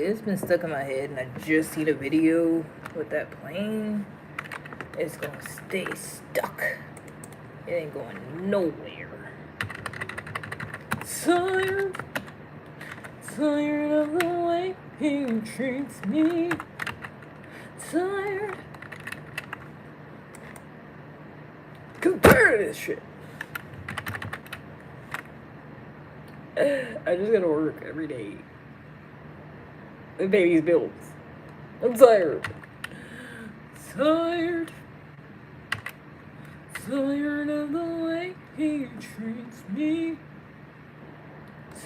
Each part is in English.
it's been stuck in my head, and I just seen a video with that plane. It's gonna stay stuck. It ain't going nowhere. Tired of the way he treats me. Tired. Compare this shit. I just gotta work every day. The baby's bills. I'm tired. Tired of the way he treats me.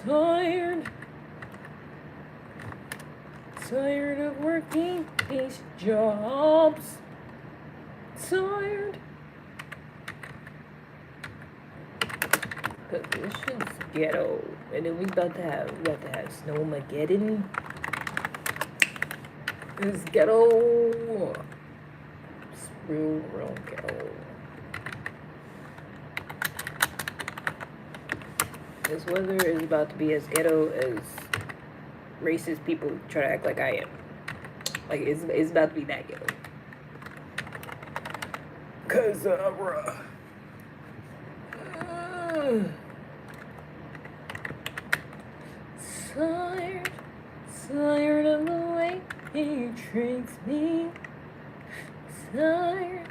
Tired of working these jobs. Tired. Cause this shit's ghetto. And then we got to have Snowmageddon. It's ghetto. It's real ghetto. This weather is about to be as ghetto as racist people try to act like I am. Like, it's about to be that ghetto. Cause, bruh. Tired of the way he treats me. Tired.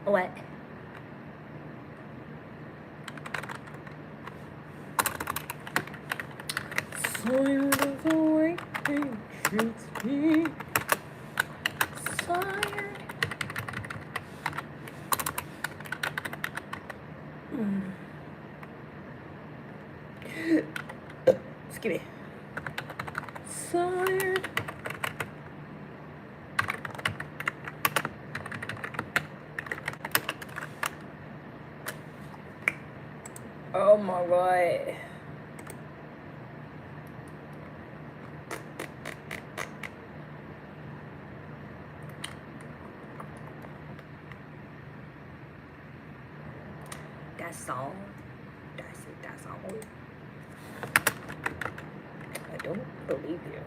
What? Tired of the way he treats me. Tired. Excuse me. Tired. Oh my god. That's all. That's all. I don't believe you.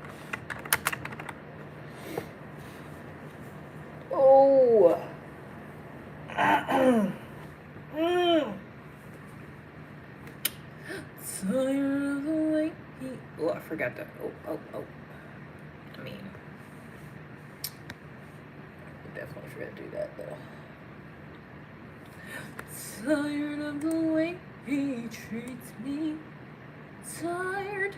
Oh. Tired of the way he... Oh, I forgot that. Oh. I mean... I definitely forgot to do that, though. Tired of the way he treats me. Tired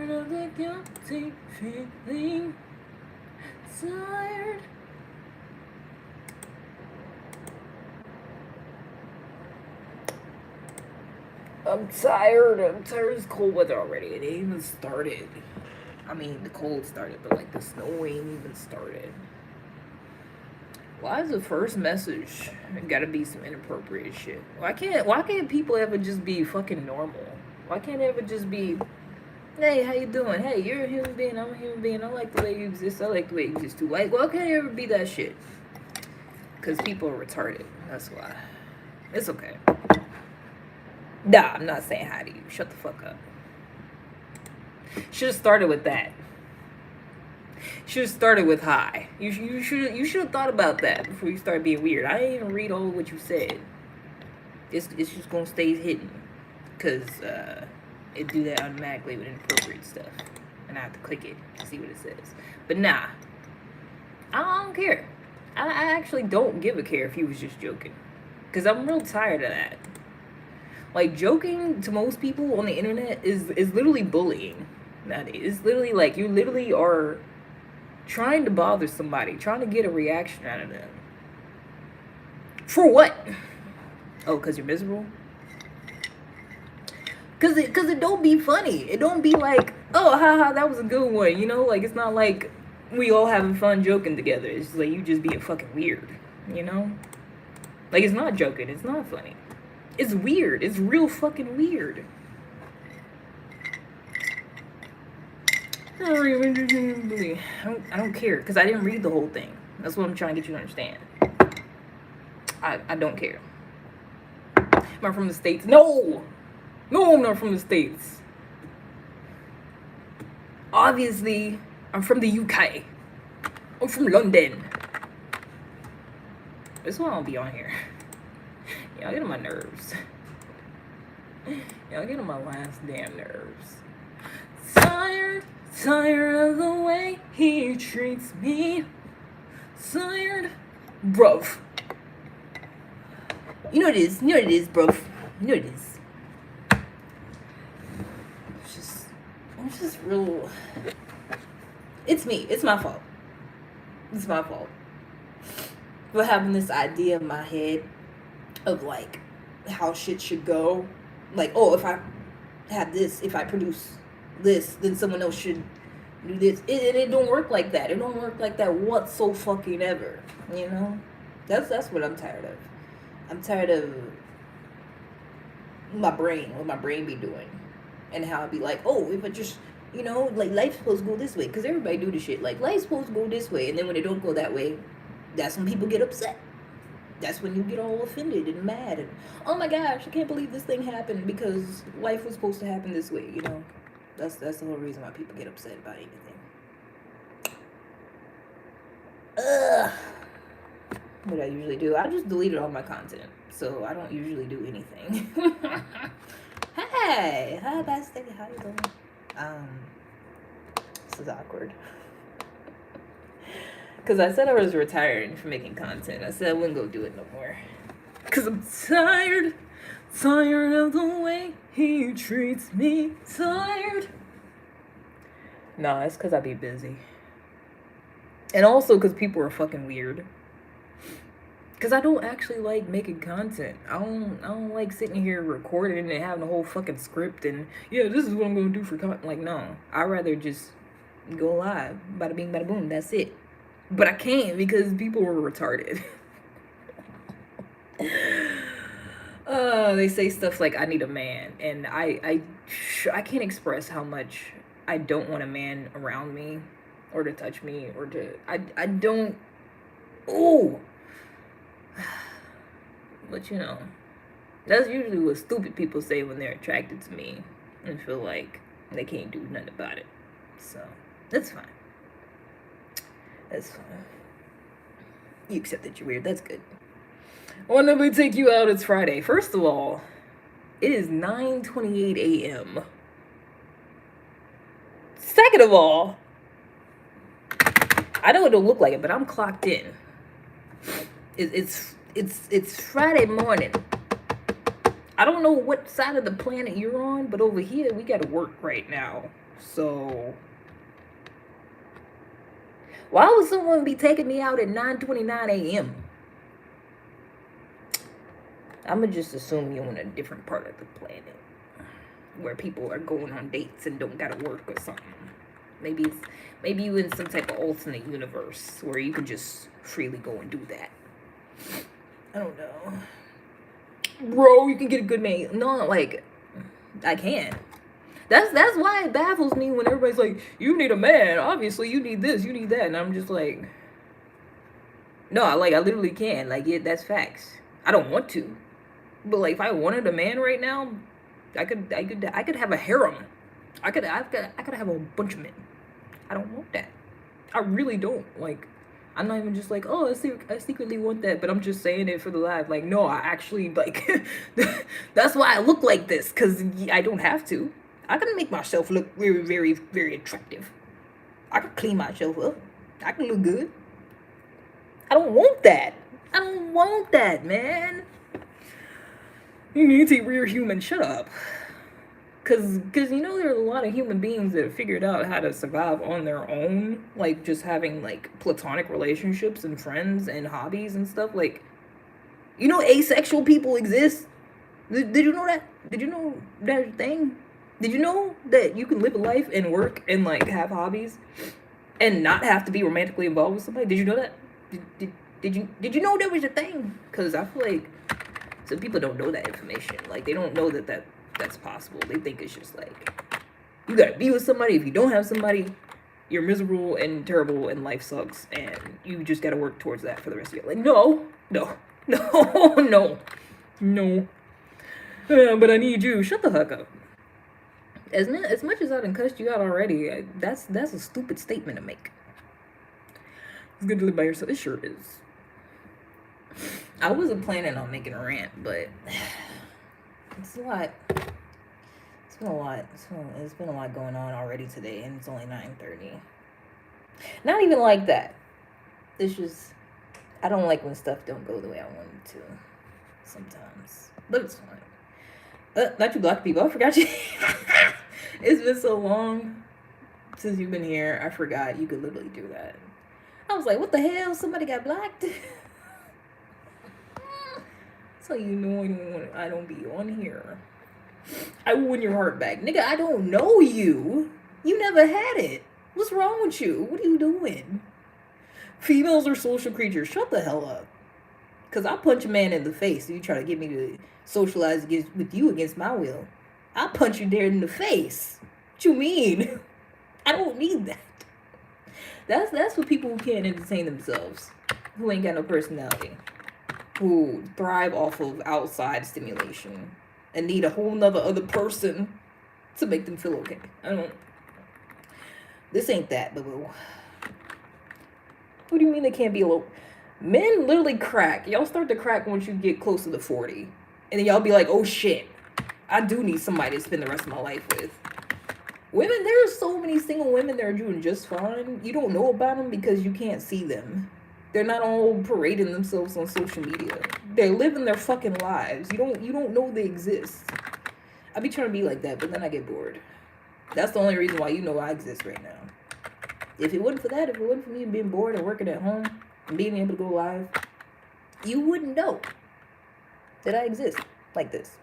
of the guilty feeling. Tired. I'm tired. It's cold weather already. It ain't even started. I mean, the cold started, but like the snow ain't even started. Why is the first message gotta be some inappropriate shit? Why can't people ever just be fucking normal? Why can't it ever just be, hey, how you doing? Hey, you're a human being, I'm a human being, I like the way you exist, I like the way you exist too. Like, why can't it ever be that shit? Because people are retarded, that's why. It's okay. Nah, I'm not saying hi to you. Shut the fuck up. Should have started with that. Should have started with hi. You should have thought about that before you start being weird. I didn't even read all of what you said. It's just gonna stay hidden, cause it do that automatically with inappropriate stuff, and I have to click it to see what it says. But nah, I don't care. I actually don't give a care if he was just joking, cause I'm real tired of that. Like, joking to most people on the internet is literally bullying. It's literally like you literally are trying to bother somebody, trying to get a reaction out of them. For what? Oh, because you're miserable? Because it don't be funny. It don't be like, oh, haha, that was a good one. You know, like, it's not like we all having fun joking together. It's like you just being fucking weird, you know? Like, it's not joking. It's not funny. It's weird. It's real fucking weird. I don't care because I didn't read the whole thing. That's what I'm trying to get you to understand. I don't care. Am I from the States? No! No, I'm not from the States. Obviously, I'm from the UK. I'm from London. This is why I don't be on here. Y'all get on my nerves. Y'all get on my last damn nerves. Tired of the way he treats me. Tired. Bruv. You know what it is, bruv. You know what it is. It's just real. It's me. It's my fault. It's my fault. For having this idea in my head of like how shit should go. Like, oh, if I have this, if I produce this, then someone else should do this. It don't work like that. It don't work like that whatsoever. You know? That's what I'm tired of. I'm tired of what my brain be doing. And how I'd be like, oh, if I just, you know, like life's supposed to go this way. Because everybody do the shit. Like, life's supposed to go this way. And then when it don't go that way, that's when people get upset. That's when you get all offended and mad. And, oh my gosh, I can't believe this thing happened because life was supposed to happen this way, you know. That's the whole reason why people get upset about anything. What I usually do, I just deleted all my content. So I don't usually do anything. Hey, hi bestie, how you doing? This is awkward. Because I said I was retiring from making content. I said I wouldn't go do it no more. Because I'm tired of the way he treats me. Tired. Nah, it's because I be busy. And also because people are fucking weird. Because I don't actually like making content. I don't like sitting here recording and having a whole fucking script and, yeah, this is what I'm going to do for content. Like, no. I'd rather just go live. Bada bing, bada boom. That's it. But I can't because people were retarded. They say stuff like, I need a man. And I can't express how much I don't want a man around me or to touch me or to... I don't... Ooh! But you know, that's usually what stupid people say when they're attracted to me and feel like they can't do nothing about it. So, that's fine. That's fine. You accept that you're weird. That's good. Well, let me take you out. It's Friday. First of all, it is 9:28 a.m. Second of all, I know it don't look like it, but I'm clocked in. It's Friday morning. I don't know what side of the planet you're on, but over here we gotta work right now. So why would someone be taking me out at 9:29 a.m.? I'ma just assume you're on a different part of the planet where people are going on dates and don't gotta work or something. Maybe you in some type of alternate universe where you can just freely go and do that. I don't know. Bro, you can get a good mate. No, like, I can't. That's why it baffles me when everybody's like, you need a man. Obviously, you need this, you need that. And I'm just like, no, I literally can. Like, yeah, that's facts. I don't want to. But, like, if I wanted a man right now, I could have a harem. I could have a bunch of men. I don't want that. I really don't. Like, I'm not even just like, oh, I secretly want that, but I'm just saying it for the live. Like, no, I actually, like, that's why I look like this, because I don't have to. I can make myself look very, very, very attractive. I can clean myself up. I can look good. I don't want that. I don't want that, man. You need to rear human. Shut up. Because you know, there are a lot of human beings that have figured out how to survive on their own. Like, just having, like, platonic relationships and friends and hobbies and stuff. Like, you know, asexual people exist. Did you know that? Did you know that thing? Did you know that you can live a life and work and, like, have hobbies and not have to be romantically involved with somebody? Did you know that? Did you know that was a thing? Because I feel like some people don't know that information. Like, they don't know that's possible. They think it's just like, you gotta be with somebody. If you don't have somebody, you're miserable and terrible and life sucks and you just gotta work towards that for the rest of your life. Like, no, no, no, no, no. But I need you. Shut the heck up. As much as I done cussed you out already, that's a stupid statement to make. It's good to live by yourself. It sure is. I wasn't planning on making a rant, but it's a lot. It's been a lot. It's been a lot going on already today, and it's only 9:30. Not even like that. It's just I don't like when stuff don't go the way I want it to. Sometimes, but it's fine. Not you black people. I forgot you. It's been so long since you've been here. I forgot you could literally do that. I was like, what the hell? Somebody got blocked? So you know I don't be on here. I will win your heart back. Nigga, I don't know you. You never had it. What's wrong with you? What are you doing? Females are social creatures. Shut the hell up. Because I'll punch a man in the face if you try to get me to socialize with you against my will. I'll punch you dead in the face. What you mean? I don't need that. That's for people who can't entertain themselves. Who ain't got no personality. Who thrive off of outside stimulation. And need a whole nother other person to make them feel okay. I don't... This ain't that, boo-boo. What do you mean they can't be alone? Men literally crack. Y'all start to crack once you get closer to 40. And then y'all be like, oh shit, I do need somebody to spend the rest of my life with. Women, there are so many single women that are doing just fine. You don't know about them because you can't see them. They're not all parading themselves on social media. They're living their fucking lives. You don't know they exist. I be trying to be like that, but then I get bored. That's the only reason why you know I exist right now. If it wasn't for that, if it wasn't for me being bored and working at home and being able to go live, you wouldn't know that I exist like this.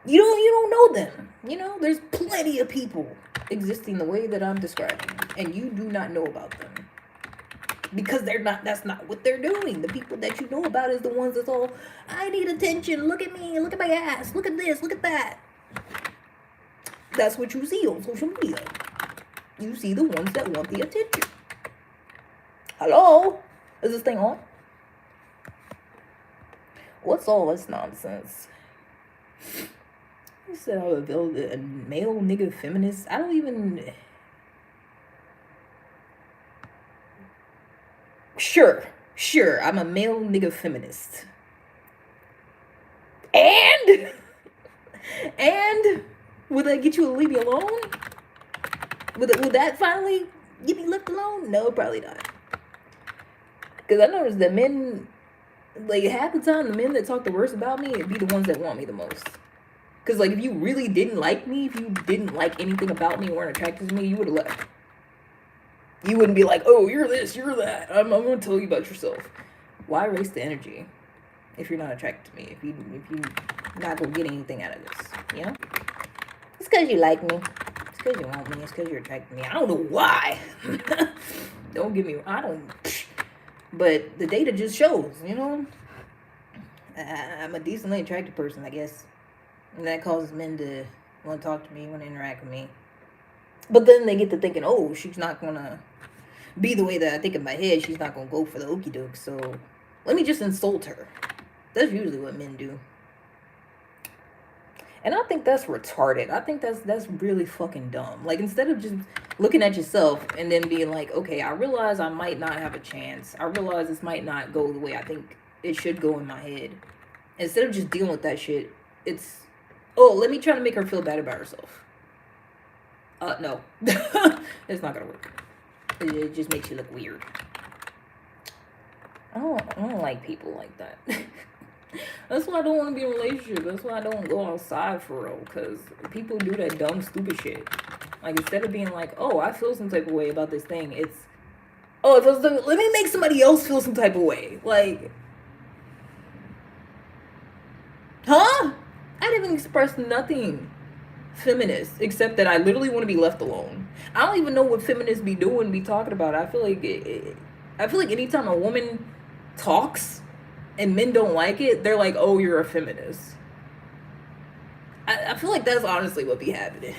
You don't know them. You know, there's plenty of people existing the way that I'm describing, and you do not know about them. Because that's not what they're doing. The people that you know about is the ones that's all, I need attention, look at me, look at my ass, look at this, look at that. That's what you see on social media. You see the ones that want the attention. Hello? Is this thing on? What's all this nonsense? You said I would build a male nigga feminist. I don't even... Sure, I'm a male nigga feminist. And would that get you to leave me alone? Would that finally get me left alone? No, probably not. Because I noticed that men, like half the time, the men that talk the worst about me, it'd be the ones that want me the most. Because like if you really didn't like me, if you didn't like anything about me, weren't attracted to me, you would have left. You wouldn't be like, oh, you're this, you're that. I'm going to tell you about yourself. Why waste the energy if you're not attracted to me? If you're not going to get anything out of this, you know? It's because you like me. It's because you want me. It's because you're attracted to me. I don't know why. Don't get me, I don't. But the data just shows, you know? I'm a decently attractive person, I guess. And that causes men to want to talk to me, want to interact with me. But then they get to thinking, oh, she's not going to be the way that I think in my head. She's not going to go for the okie doke. So let me just insult her. That's usually what men do. And I think that's retarded. I think that's really fucking dumb. Like, instead of just looking at yourself and then being like, okay, I realize I might not have a chance. I realize this might not go the way I think it should go in my head. Instead of just dealing with that shit, it's, oh, let me try to make her feel bad about herself. No. It's not gonna work. It just makes you look weird. I don't like people like that. That's why I don't want to be in a relationship. That's why I don't go outside for real. Because people do that dumb, stupid shit. Like, instead of being like, oh, I feel some type of way about this thing, it's, oh, let me make somebody else feel some type of way. Like, huh? I didn't even express nothing feminist, except that I literally want to be left alone. I don't even know what feminists be doing, be talking about. I feel like anytime a woman talks and men don't like it, they're like, oh, you're a feminist. I feel like that's honestly what be happening.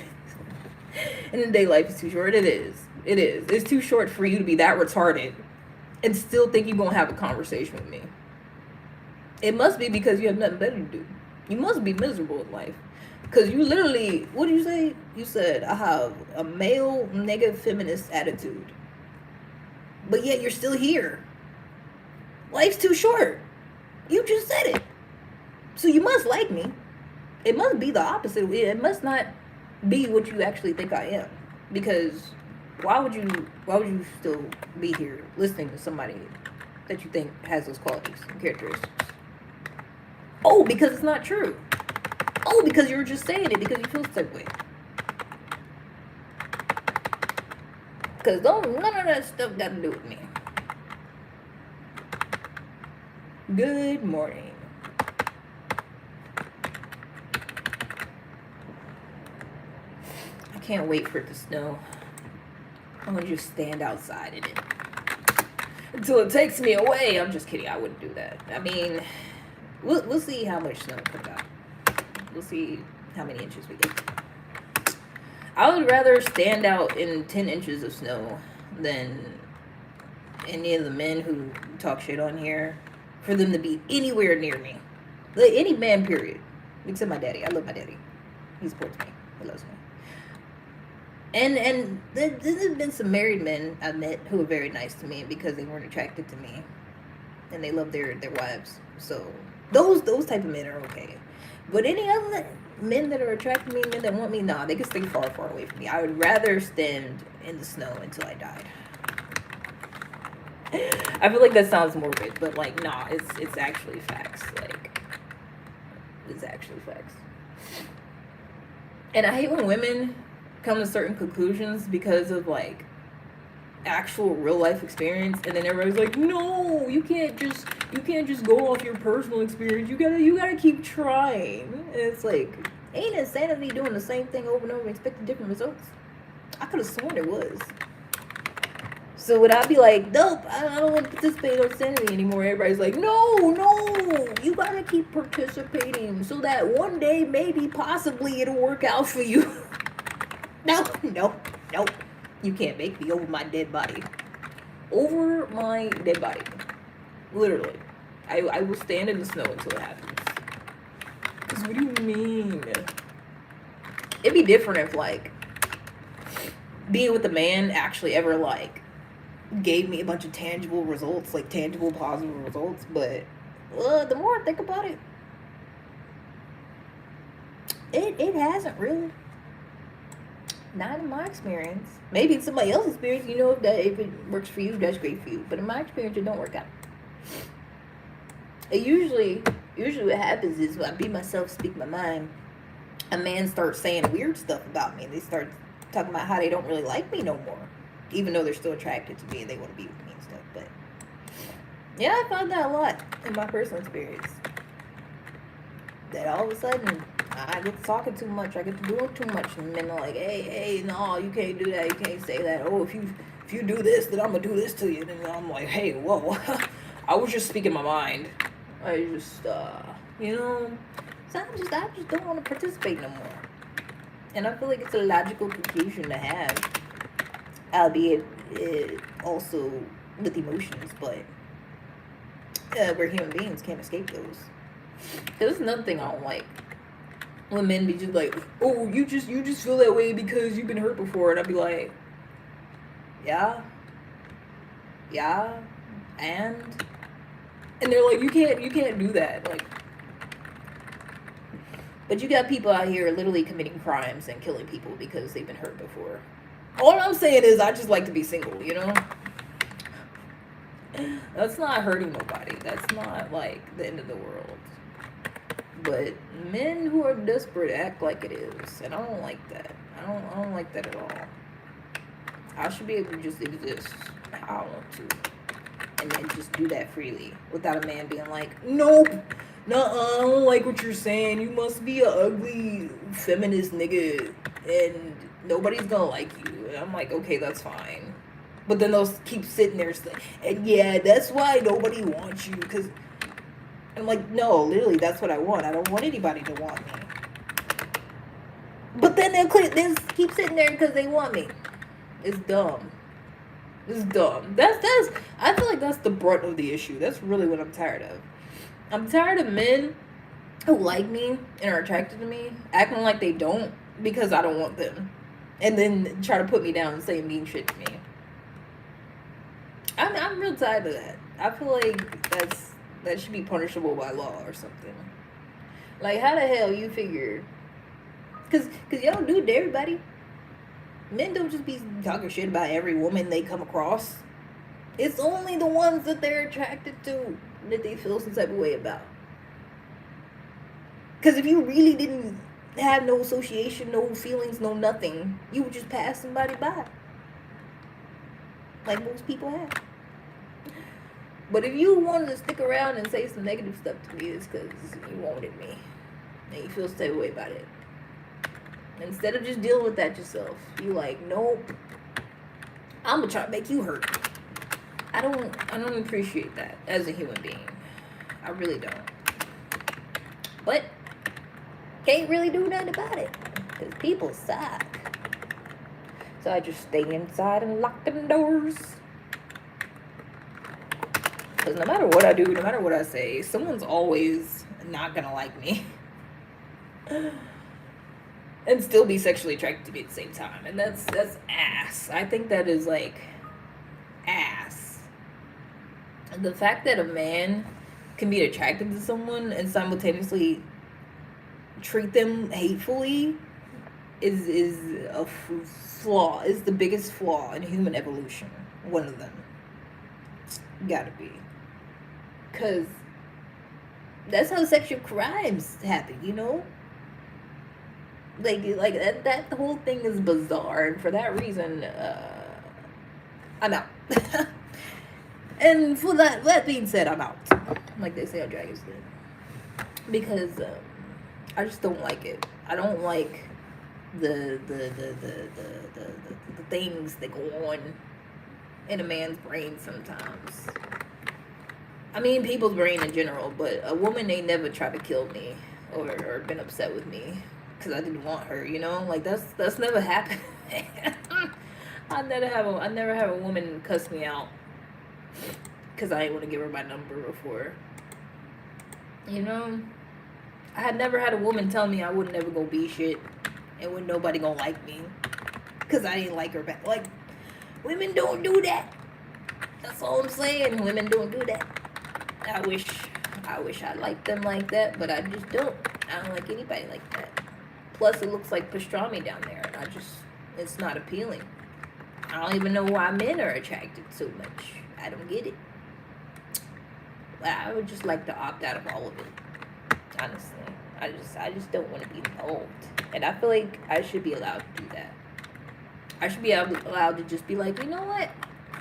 And the day life is too short. It is. It is. It's too short for you to be that retarded and still think you're going to have a conversation with me. It must be because you have nothing better to do. You must be miserable in life. Because you literally, what did you say? You said, I have a male negative feminist attitude. But yet you're still here. Life's too short. You just said it. So you must like me. It must be the opposite. It must not be what you actually think I am. Because why would you still be here listening to somebody that you think has those qualities and characteristics? Oh, because it's not true. Oh, because you're just saying it because you feel that way. Because none of that stuff got to do with me. Good morning. I can't wait for it to snow. I'm going to just stand outside in it until it takes me away. I'm just kidding. I wouldn't do that. I mean, we'll see how much snow comes out. We'll see how many inches we get. I would rather stand out in 10 inches of snow than any of the men who talk shit on here for them to be anywhere near me. Like any man, period. Except my daddy. I love my daddy. He supports me. He loves me. And there's been some married men I've met who are very nice to me because they weren't attracted to me. And they love their wives. So those type of men are okay. But any other men that are attracted to me, men that want me, nah, they can stay far, far away from me. I would rather stand in the snow until I died. I feel like that sounds morbid, but like, nah, it's actually facts. Like, it's actually facts. And I hate when women come to certain conclusions because of like actual real life experience, and then everybody's like, no, you can't just go off your personal experience. You gotta keep trying. And it's like, ain't insanity doing the same thing over and over and expecting different results? I could have sworn it was. So would I be like, nope, I don't want to participate in insanity anymore? Everybody's like, no, you gotta keep participating so that one day maybe possibly it'll work out for you. No. You can't make me over my dead body. Over my dead body. Literally. I will stand in the snow until it happens. Because what do you mean? It'd be different if, like, being with a man actually ever, like, gave me a bunch of tangible results. Like, tangible, positive results. But, the more I think about it, it hasn't really. Not in my experience. Maybe in somebody else's experience, you know, if it works for you, that's great for you. But in my experience, it don't work out. It usually what happens is when I be myself, speak my mind, a man starts saying weird stuff about me. They start talking about how they don't really like me no more. Even though they're still attracted to me and they want to be with me and stuff. But yeah, I found that a lot in my personal experience. That all of a sudden I get to talking too much, I get to doing too much, and then they're like, hey, no, you can't do that, you can't say that. Oh, if you do this, then I'm gonna do this to you. And then I'm like, hey, whoa, I was just speaking my mind. I just, you know, so I just don't want to participate no more. And I feel like it's a logical conclusion to have, albeit also with emotions, but we're human beings, can't escape those. There's another thing I don't like. When men be just like, oh, you just feel that way because you've been hurt before. And I'd be like, yeah, and they're like, you can't do that. Like, but you got people out here literally committing crimes and killing people because they've been hurt before. All I'm saying is I just like to be single, you know? That's not hurting nobody. That's not like the end of the world. But men who are desperate act like it is, and I don't like that. I don't like that at all. I should be able to just exist how I want to, and then just do that freely without a man being like, nope, nuh-uh, I don't like what you're saying. You must be a ugly feminist nigga, and nobody's gonna like you. And I'm like, okay, that's fine. But then they'll keep sitting there saying, and yeah, that's why nobody wants you, because I'm like, no, literally, that's what I want. I don't want anybody to want me. But then they'll keep sitting there because they want me. It's dumb. It's dumb. That's. I feel like that's the brunt of the issue. That's really what I'm tired of. I'm tired of men who like me and are attracted to me acting like they don't because I don't want them, and then try to put me down and say mean shit to me. I'm real tired of that. I feel like that should be punishable by law or something. Like, how the hell you figure? Cause y'all do it to everybody. Men don't just be talking shit about every woman they come across. It's only the ones that they're attracted to that they feel some type of way about. Because if you really didn't have no association, no feelings, no nothing, you would just pass somebody by. Like most people have. But if you wanted to stick around and say some negative stuff to me, it's because you wanted me. And you feel some type of way about it. Instead of just dealing with that yourself, you like, nope, I'm gonna try to make you hurt. I don't appreciate that as a human being. I really don't. But can't really do nothing about it because people suck. So I just stay inside and lock the doors. Because no matter what I do, no matter what I say, someone's always not gonna like me. And still be sexually attracted to me at the same time. And that's ass. I think that is like ass. And the fact that a man can be attracted to someone and simultaneously treat them hatefully is a flaw. Is the biggest flaw in human evolution. One of them. Gotta be. Because that's how sexual crimes happen, you know? Like that whole thing is bizarre, and for that reason, I'm out. And for that being said, I'm out. Like they say on Dragon's Den, because I just don't like it. I don't like the things that go on in a man's brain sometimes. I mean, people's brain in general, but a woman ain't never tried to kill me or been upset with me because I didn't want her, you know? Like, that's never happened. I never have a woman cuss me out because I didn't want to give her my number before. You know? I had never had a woman tell me I would never go be shit and would nobody gonna like me because I didn't like her back. Like, women don't do that. That's all I'm saying. Women don't do that. I wish I liked them like that, but I just don't. I don't like anybody like that. Plus, it looks like pastrami down there, and it's not appealing. I don't even know why men are attracted so much. I don't get it. I would just like to opt out of all of it. Honestly, I just don't want to be involved, and I feel like I should be allowed to do that. I should be allowed to just be like, you know what?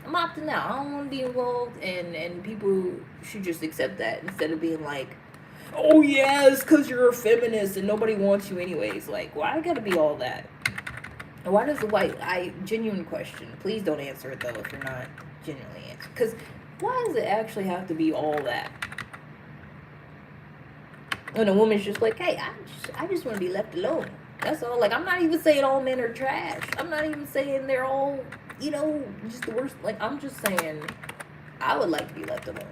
I'm opting out. I don't want to be involved, and people should just accept that instead of being like, oh yeah, it's because you're a feminist and nobody wants you anyways. Like, why I gotta be all that? Why does genuine question, please don't answer it though if you're not genuinely answering. Because why does it actually have to be all that? When a woman's just like, hey, I just want to be left alone. That's all. Like, I'm not even saying all men are trash. I'm not even saying they're all, you know, just the worst. Like, I'm just saying I would like to be left alone.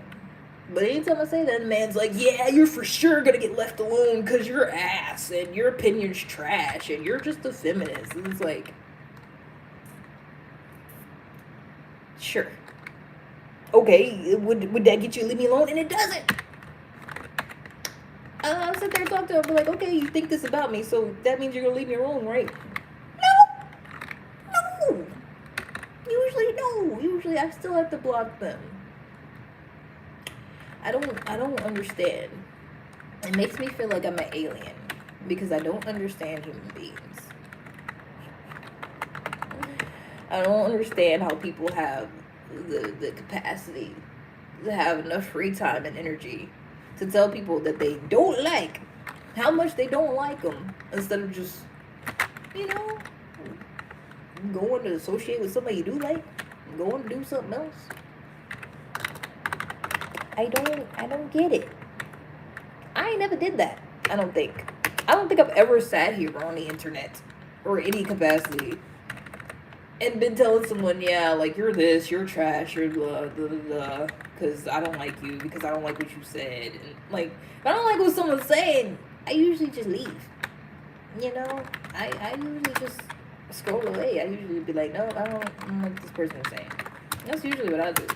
But anytime I say that, the man's like, yeah, you're for sure gonna get left alone because you're ass and your opinion's trash and you're just a feminist. And it's like, sure. Okay, would that get you to leave me alone? And it doesn't. I'll sit there and talk to her, be like, okay, you think this about me, so that means you're gonna leave me alone, right? No. Usually I still have to block them. I don't understand. It makes me feel like I'm an alien because I don't understand human beings. I don't understand how people have the capacity to have enough free time and energy to tell people that they don't like how much they don't like them instead of just, you know, going to associate with somebody you do like, going to do something else. I don't get it. I ain't never did that, I don't think. I don't think I've ever sat here on the internet or any capacity and been telling someone, yeah, like, you're this, you're trash, you're blah, blah, blah, blah, because I don't like you, because I don't like what you said. And, like, if I don't like what someone's saying, I usually just leave. You know? I usually just scroll away. I usually be like, no, I don't like what this person is saying. That's usually what I do.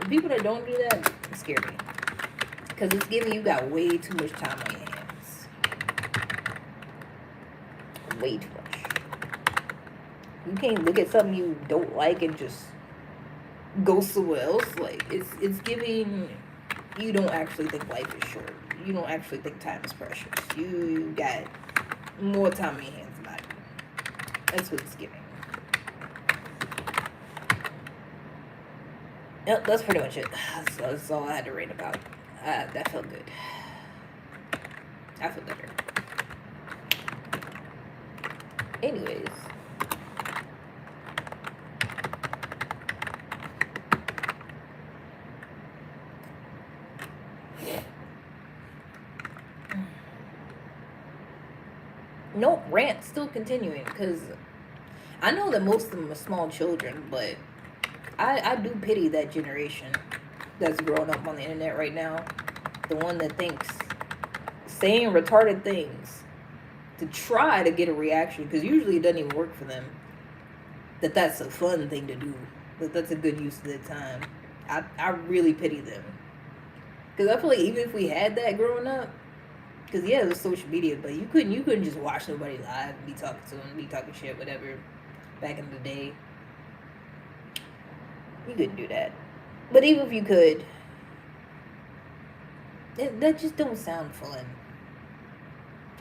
And people that don't do that scare me. Because it's giving you got way too much time on your hands. Way too much. You can't look at something you don't like and just go somewhere else. Like, it's giving you don't actually think life is short. You don't actually think time is precious. You got more time on your hands than I do. That's what it's giving. Yep, that's pretty much it. That's all I had to rate about. That felt good. I feel better. Anyways. Nope, rant still continuing, because I know that most of them are small children, but I do pity that generation that's growing up on the internet right now. The one that thinks saying retarded things to try to get a reaction, because usually it doesn't even work for them, that's a fun thing to do, that's a good use of their time. I really pity them. Because I feel like even if we had that growing up, because yeah, it was social media, but you couldn't just watch somebody live and be talking to them, be talking shit, whatever, back in the day. You couldn't do that. But even if you could, that just don't sound fun.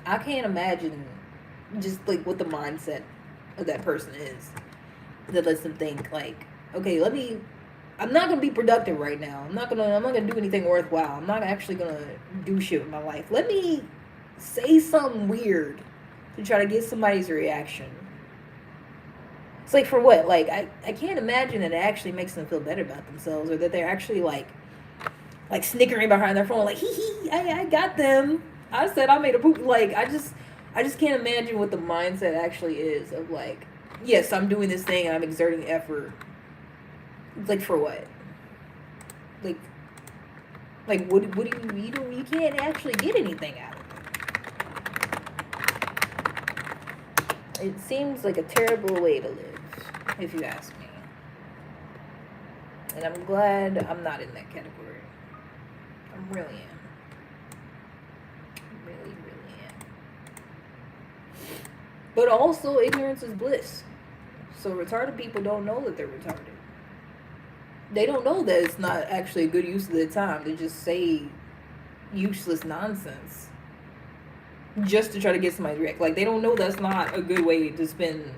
I can't imagine just like what the mindset of that person is that lets them think like, okay, I'm not gonna be productive right now. I'm not gonna do anything worthwhile. I'm not actually gonna do shit with my life. Let me say something weird to try to get somebody's reaction. It's like, for what? Like, I can't imagine that it actually makes them feel better about themselves, or that they're actually like snickering behind their phone, like, hee hee, I got them. I said I made a poop. Like, I just can't imagine what the mindset actually is of like, yes, I'm doing this thing and I'm exerting effort. It's like, for what? Like what do you can't actually get anything out of it. It seems like a terrible way to live, if you ask me. And I'm glad I'm not in that category. I really am. Really, really am. But also, ignorance is bliss. So retarded people don't know that they're retarded. They don't know that it's not actually a good use of their time to just say useless nonsense just to try to get somebody to react. Like, they don't know that's not a good way to spend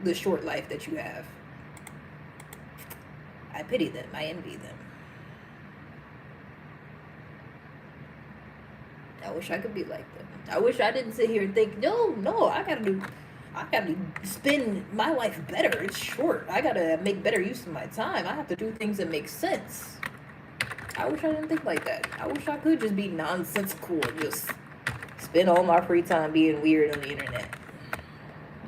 the short life that you have. I pity them. I envy them. I wish I could be like them. I wish I didn't sit here and think, no, I gotta spend my life better. It's short. I gotta make better use of my time. I have to do things that make sense. I wish I didn't think like that. I wish I could just be nonsensical and just spend all my free time being weird on the internet.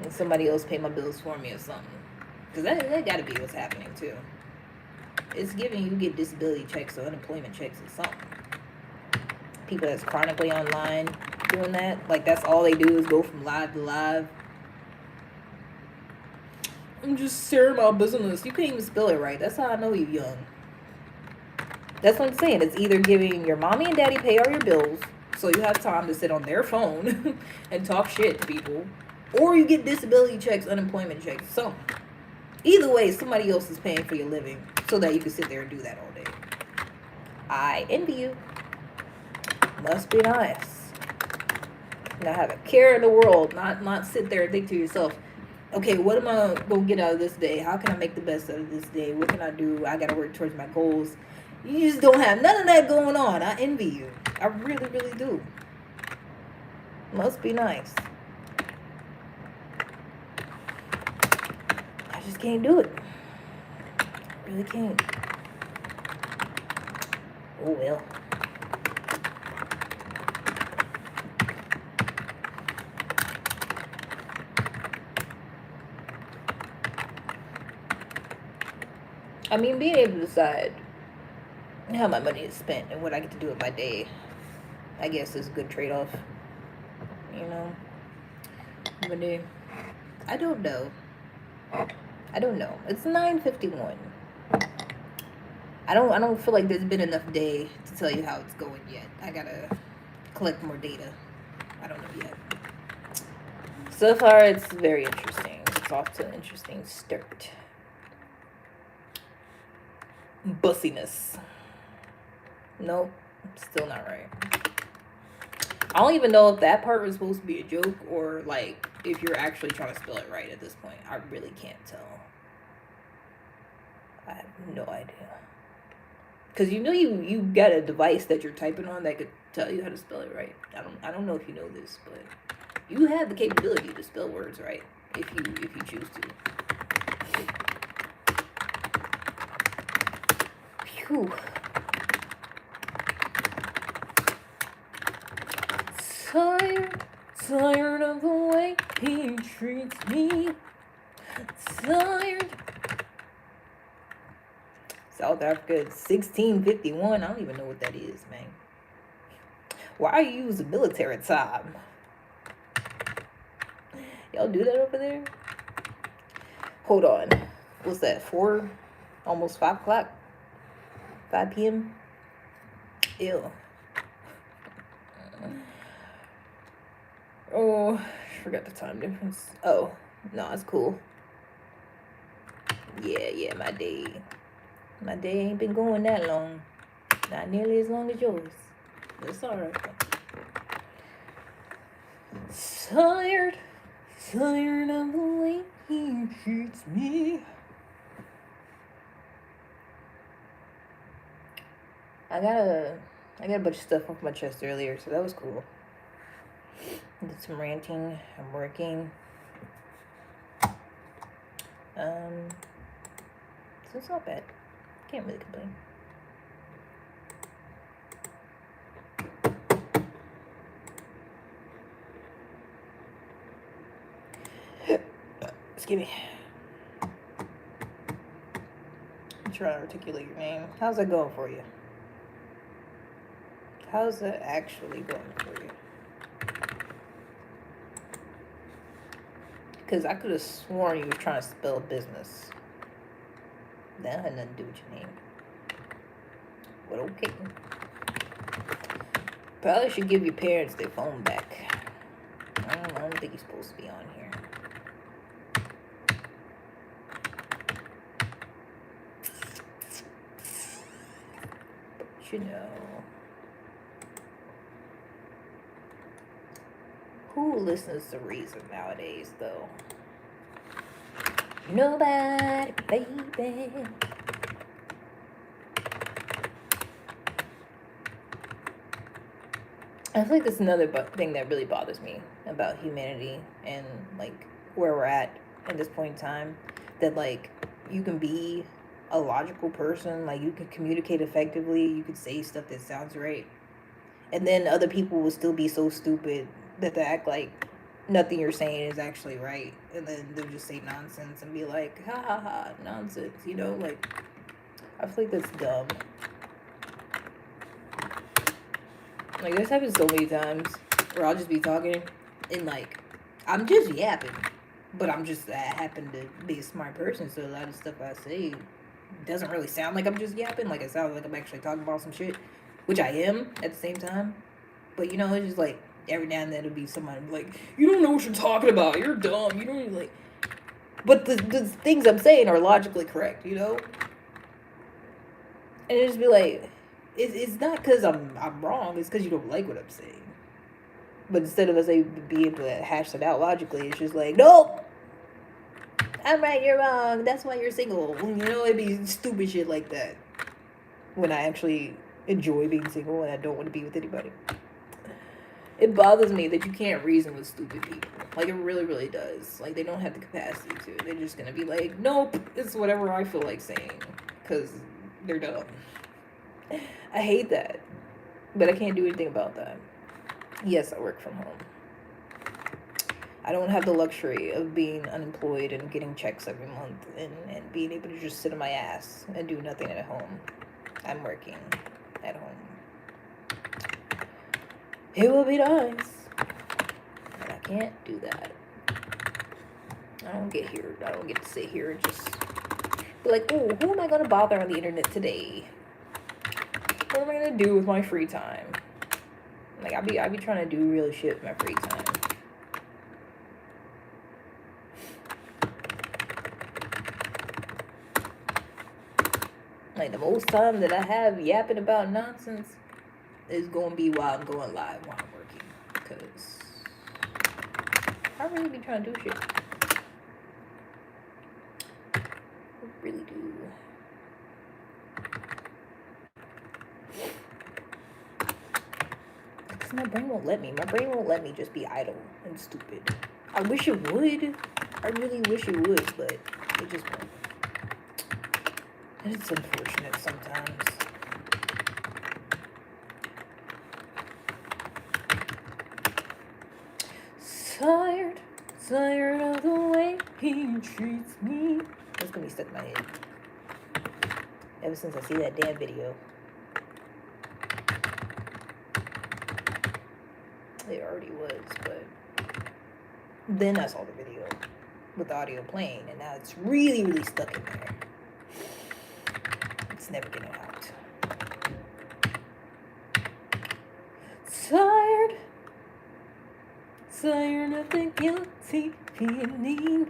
And somebody else pay my bills for me or something. Because that gotta be what's happening too. It's giving you get disability checks or unemployment checks or something. People that's chronically online doing that, like, that's all they do is go from live to live. I'm just sharing my business. You can't even spell it right. That's how I know you're young. That's what I'm saying. It's either giving your mommy and daddy pay all your bills, so you have time to sit on their phone and talk shit to people, or you get disability checks, unemployment checks, something. Either way, somebody else is paying for your living so that you can sit there and do that all day. I envy you. Must be nice. Not have a care in the world. Not sit there and think to yourself, okay, what am I going to get out of this day? How can I make the best out of this day? What can I do? I got to work towards my goals. You just don't have none of that going on. I envy you. I really, really do. Must be nice. I just can't do it. I really can't. Oh well. I mean, being able to decide how my money is spent and what I get to do with my day, I guess is a good trade-off. You know, but I don't know. I don't know. It's 9:51. I don't feel like there's been enough day to tell you how it's going yet. I gotta collect more data. I don't know yet. So far, it's very interesting. It's off to an interesting start. Bussiness. Nope, still not right. I don't even know if that part was supposed to be a joke or like if you're actually trying to spell it right at this point. I really can't tell. I have no idea. Because you know you got a device that you're typing on that could tell you how to spell it right. I don't know if you know this, but you have the capability to spell words right if you choose to. Phew. Tired of the way he treats me. Tired. South Africa, 1651. I don't even know what that is, man. Why you use the military time? Y'all do that over there? Hold on. What's that? 4? Almost 5 o'clock? 5 p.m.? Ew. Oh, I forgot the time difference. Oh, no, it's cool. Yeah, my day ain't been going that long. Not nearly as long as yours. That's alright. Tired of the way he treats me. I got a bunch of stuff off my chest earlier, so that was cool. Did some ranting. I'm working. So it's not bad. Can't really complain. Excuse me. I'm trying to articulate your name. How's that going for you? How's that actually going for you? Because I could have sworn you were trying to spell business. That had nothing to do with your name. But okay. Probably should give your parents their phone back. I don't think you're supposed to be on here. But you know. Who listens to Reason nowadays, though? Nobody, baby. I feel like that's another thing that really bothers me about humanity and, like, where we're at this point in time. That, like, you can be a logical person. Like, you can communicate effectively. You can say stuff that sounds right. And then other people will still be so stupid that they act like nothing you're saying is actually right. And then they'll just say nonsense and be like, ha ha ha, nonsense. You know, like, I feel like that's dumb. Like, this happens so many times where I'll just be talking and, like, I'm just yapping. But I happen to be a smart person, so a lot of stuff I say doesn't really sound like I'm just yapping. Like, it sounds like I'm actually talking about some shit, which I am at the same time. But, you know, it's just like, every now and then it'll be somebody like, you don't know what you're talking about, you're dumb, you don't even, like... But the things I'm saying are logically correct, you know? And it just be like, it's not because I'm wrong, it's because you don't like what I'm saying. But instead of us able to be able to hash it out logically, it's just like, nope! I'm right, you're wrong, that's why you're single. You know, it'd be stupid shit like that. When I actually enjoy being single and I don't want to be with anybody. It bothers me that you can't reason with stupid people. Like, it really, really does. Like, they don't have the capacity to. They're just gonna be like, nope, it's whatever I feel like saying. Because they're dumb. I hate that. But I can't do anything about that. Yes, I work from home. I don't have the luxury of being unemployed and getting checks every month and being able to just sit on my ass and do nothing at home. I'm working at home. It would be nice, but I can't do that. I don't get to sit here and just be like, oh, who am I gonna bother on the internet today? What am I gonna do with my free time? Like, I be trying to do real shit with my free time. Like, the most time that I have yapping about nonsense is gonna be while I'm going live while I'm working. Because I really be trying to do shit. I really do. Because my brain won't let me. My brain won't let me just be idle and stupid. I wish it would. I really wish it would, but it just won't. It's unfortunate sometimes. Tired of the way he treats me. That's gonna be stuck in my head ever since I see that damn video. It already was, but then I saw the video with the audio playing, and now it's really, really stuck in there. It's never getting out. Tired of the guilty feeling.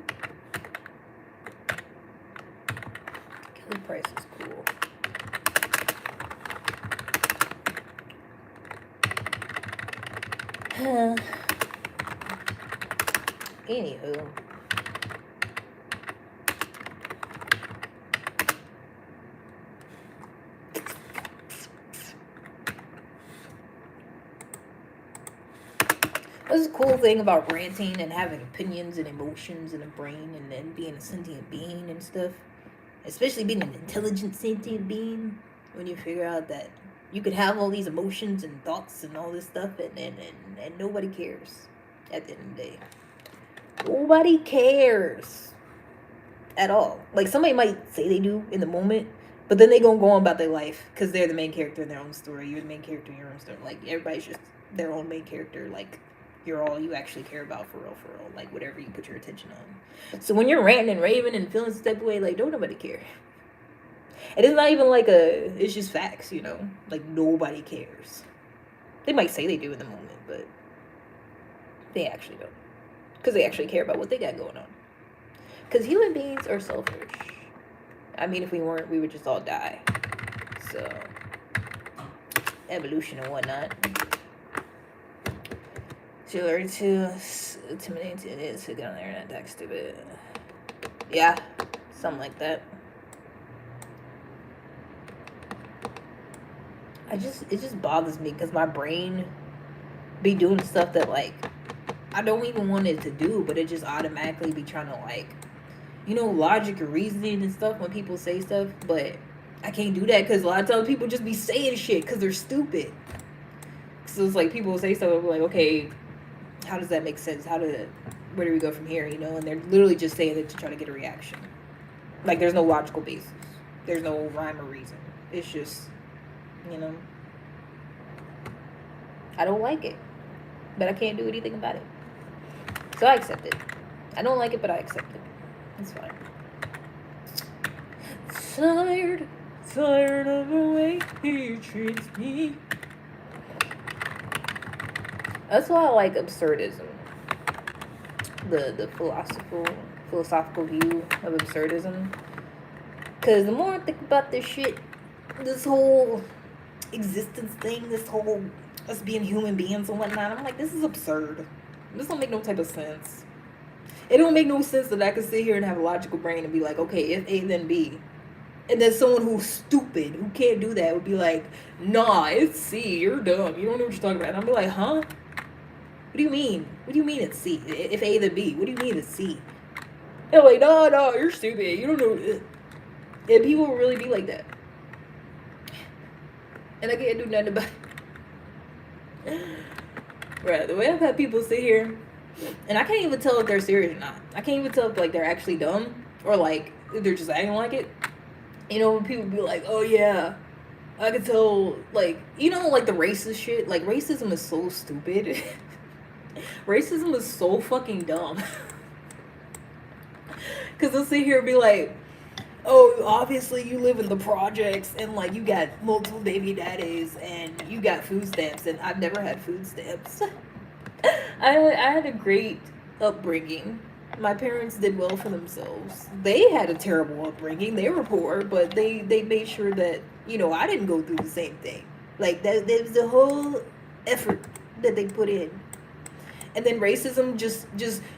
Kelly Price is cool. Anywho. What's the cool thing about ranting and having opinions and emotions and a brain and then being a sentient being and stuff? Especially being an intelligent sentient being, when you figure out that you could have all these emotions and thoughts and all this stuff and nobody cares at the end of the day. Nobody cares at all. Like, somebody might say they do in the moment, but then they gonna go on about their life because they're the main character in their own story. You're the main character in your own story. Like, everybody's just their own main character. Like, you're all you actually care about for real. Like, whatever you put your attention on. So when you're ranting and raving and feeling some type of way, like, don't nobody care. And it's not even like it's just facts, you know? Like, nobody cares. They might say they do in the moment, but they actually don't. Because they actually care about what they got going on. Because human beings are selfish. I mean, if we weren't, we would just all die. So, evolution and whatnot. She learned to intimidate idiots to get on the internet, that stupid. Yeah, something like that. It just bothers me because my brain be doing stuff that, like, I don't even want it to do, but it just automatically be trying to, like, you know, logic and reasoning and stuff when people say stuff, but I can't do that because a lot of times people just be saying shit because they're stupid. So it's like people will say stuff, like, okay, how does that make sense? Where do we go from here, you know? And they're literally just saying it to try to get a reaction. Like, there's no logical basis. There's no rhyme or reason. It's just, you know, I don't like it, but I can't do anything about it. So I accept it. I don't like it, but I accept it. It's fine. Tired of the way he treats me. That's why I like absurdism. The philosophical view of absurdism. Because the more I think about this shit, this whole existence thing, this whole us being human beings and whatnot, I'm like, this is absurd. This don't make no type of sense. It don't make no sense that I could sit here and have a logical brain and be like, okay, if A then B. And then someone who's stupid, who can't do that, would be like, nah, it's C, you're dumb, you don't know what you're talking about. And I'll be like, huh? What do you mean? What do you mean it's C? If A then B, what do you mean it's C? They're like, no, you're stupid, you don't know. And people will really be like that. And I can't do nothing about it. Right, the way I've had people sit here And I can't even tell if they're serious or not. I can't even tell if like they're actually dumb or like they're just acting like it. You know, when people be like, "Oh yeah, I can tell," like, you know, like the racist shit. Like racism is so stupid. Racism is so fucking dumb. Cause they'll sit here and be like, "Oh, obviously you live in the projects and like you got multiple baby daddies and you got food stamps and I've never had food stamps." I had a great upbringing. My parents did well for themselves. They had a terrible upbringing. They were poor, but they made sure that, you know, I didn't go through the same thing. Like that there was the whole effort that they put in. And then racism just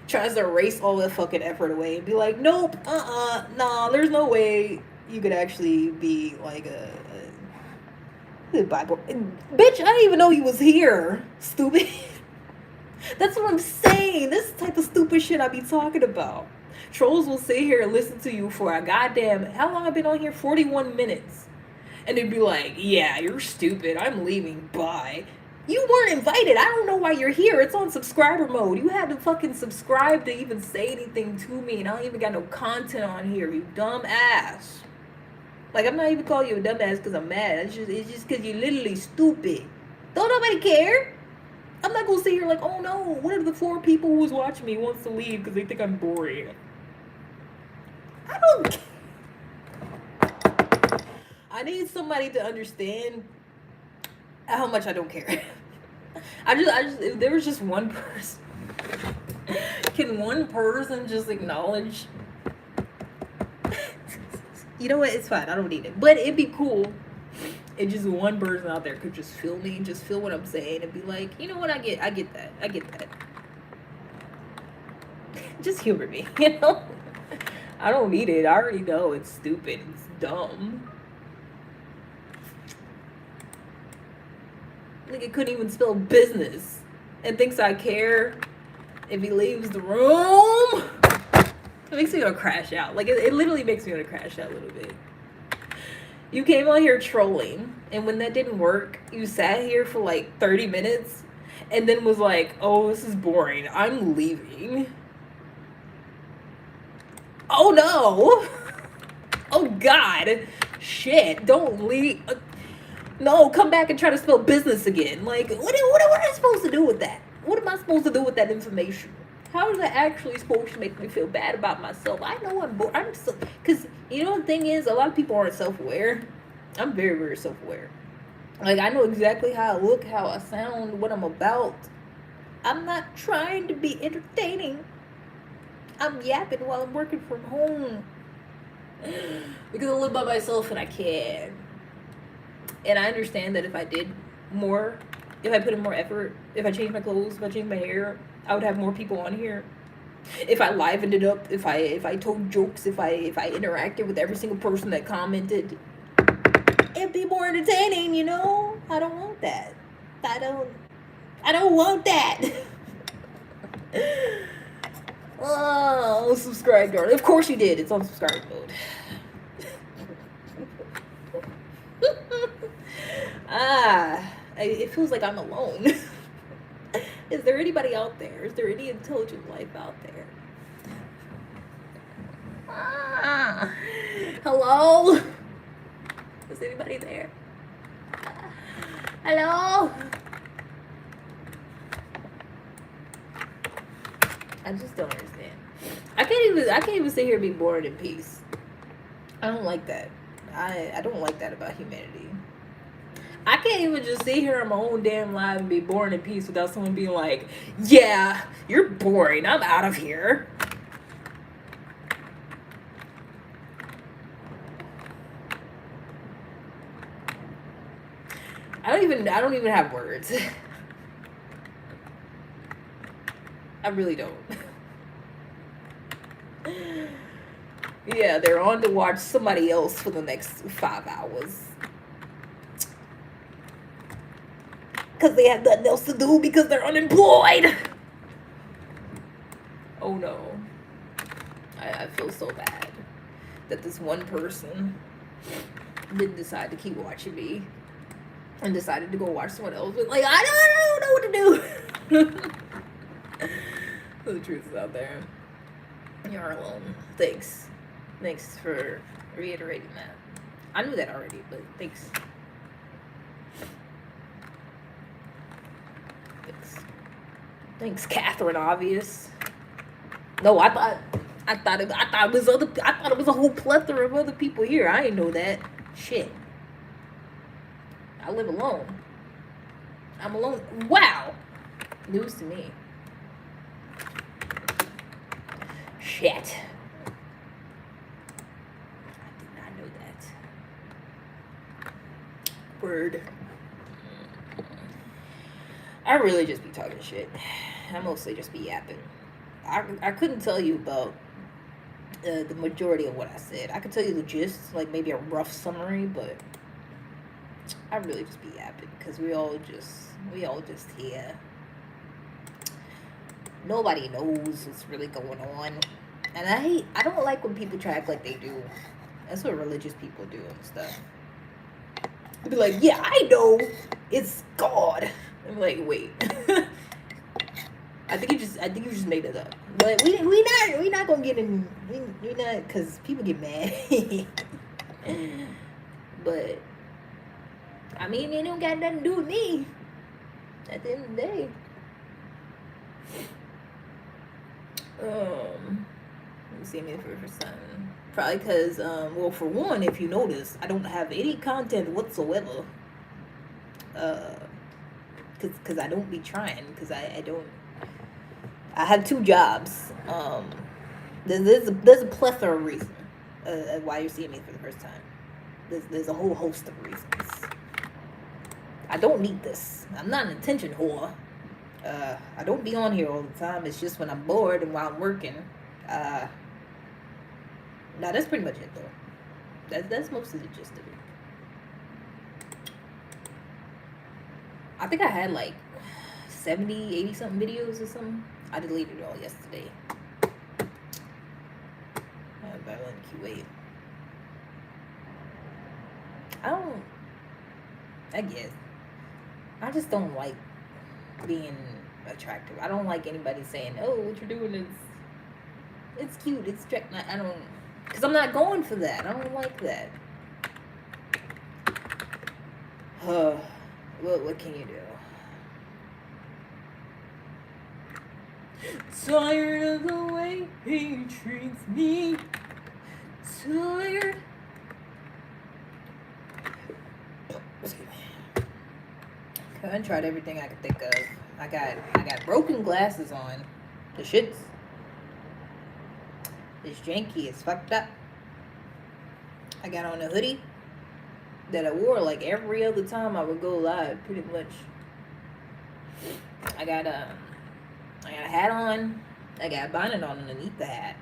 tries to erase all that fucking effort away and be like, "Nope, nah, there's no way you could actually be like a Bible bitch, I didn't even know you was here, stupid." That's what I'm saying. This type of stupid shit I be talking about. Trolls will sit here and listen to you for a goddamn, how long I've been on here? 41 minutes. And they'd be like, "Yeah, you're stupid. I'm leaving. Bye." You weren't invited. I don't know why you're here. It's on subscriber mode. You had to fucking subscribe to even say anything to me. And I don't even got no content on here, you dumb ass. Like, I'm not even calling you a dumb ass because I'm mad. It's just because you're literally stupid. Don't nobody care. I'm not gonna sit here like, "Oh no, one of the 4 people who was watching me wants to leave because they think I'm boring." I don't. I need somebody to understand how much I don't care. I just, if there was just one person. Can one person just acknowledge? You know what? It's fine. I don't need it. But it'd be cool if just one person out there could just feel me and just feel what I'm saying and be like, "You know what? I get that. Just humor me, you know? I don't need it. I already know it's stupid. It's dumb." Like, it couldn't even spell business and thinks I care if he leaves the room. It makes me want to crash out. Like, it literally makes me want to crash out a little bit. You came on here trolling, and when that didn't work, you sat here for like 30 minutes and then was like, "Oh, this is boring. I'm leaving." Oh no. Oh God. Shit. Don't leave. No, come back and try to spell business again. Like, what am I supposed to do with that? What am I supposed to do with that information? How is that actually supposed to make me feel bad about myself? I know I'm bored. I'm so, because, you know, the thing is, a lot of people aren't self-aware. I'm very, very self-aware. Like, I know exactly how I look, how I sound, what I'm about. I'm not trying to be entertaining. I'm yapping while I'm working from home. Because I live by myself and I can. And I understand that if I did more, if I put in more effort, if I changed my clothes, if I changed my hair, I would have more people on here. If I livened it up, if I told jokes, if I interacted with every single person that commented, it'd be more entertaining, you know? I don't want that. I don't want that. Oh, subscribe, darling. Of course you did. It's on subscribe mode. It feels like I'm alone. Is there anybody out there? Is there any intelligent life out there? Hello? Is anybody there? Hello? I just don't understand. I can't even sit here and be bored in peace. I don't like that. I don't like that about humanity. I can't even just sit here on my own damn live and be bored in peace without someone being like, "Yeah, you're boring. I'm out of here." I don't even have words. I really don't. Yeah, they're on to watch somebody else for the next 5 hours. Because they have nothing else to do because they're unemployed. Oh no. I feel so bad that this one person didn't decide to keep watching me and decided to go watch someone else. But like, I don't know what to do. The truth is out there. You are alone. Thanks. Thanks for reiterating that. I knew that already, but thanks. Thanks, Catherine. Obvious. No, I thought it was a whole plethora of other people here. I didn't know that. Shit. I live alone. I'm alone. Wow. News to me. Shit. I did not know that. Word. I really just be talking shit. I mostly just be yapping. I couldn't tell you about the majority of what I said. I could tell you the gist, like maybe a rough summary, but I really just be yapping because we all just here. Nobody knows what's really going on, and I don't like when people try to act like they do. That's what religious people do and stuff. They'll be like, yeah, I know, it's God. I'm like, wait. I think you just made it up. But we not gonna get in. We not, because people get mad. But I mean, it don't got nothing to do with me. At the end of the day. You see me for the first time. Probably because, well, for one, if you notice, I don't have any content whatsoever. Because I don't be trying. Because I don't. I have 2 jobs. There's a plethora of reasons why you're seeing me for the first time. There's a whole host of reasons. I don't need this. I'm not an attention whore. I don't be on here all the time. It's just when I'm bored and while I'm working. Nah, that's pretty much it though. That's mostly the gist of it. I think I had like 70, 80 something videos or something. I deleted it all yesterday. Babylon Q8. I guess. I just don't like being attractive. I don't like anybody saying, oh, what you're doing it's cute, it's attractive. I don't, because I'm not going for that. I don't like that. What can you do? Tired of the way he treats me. Tired. I tried everything I could think of. I got broken glasses on. The shit's janky. It's fucked up. I got on a hoodie that I wore like every other time I would go live, pretty much. I got a hat on. I got a bonnet on underneath the hat,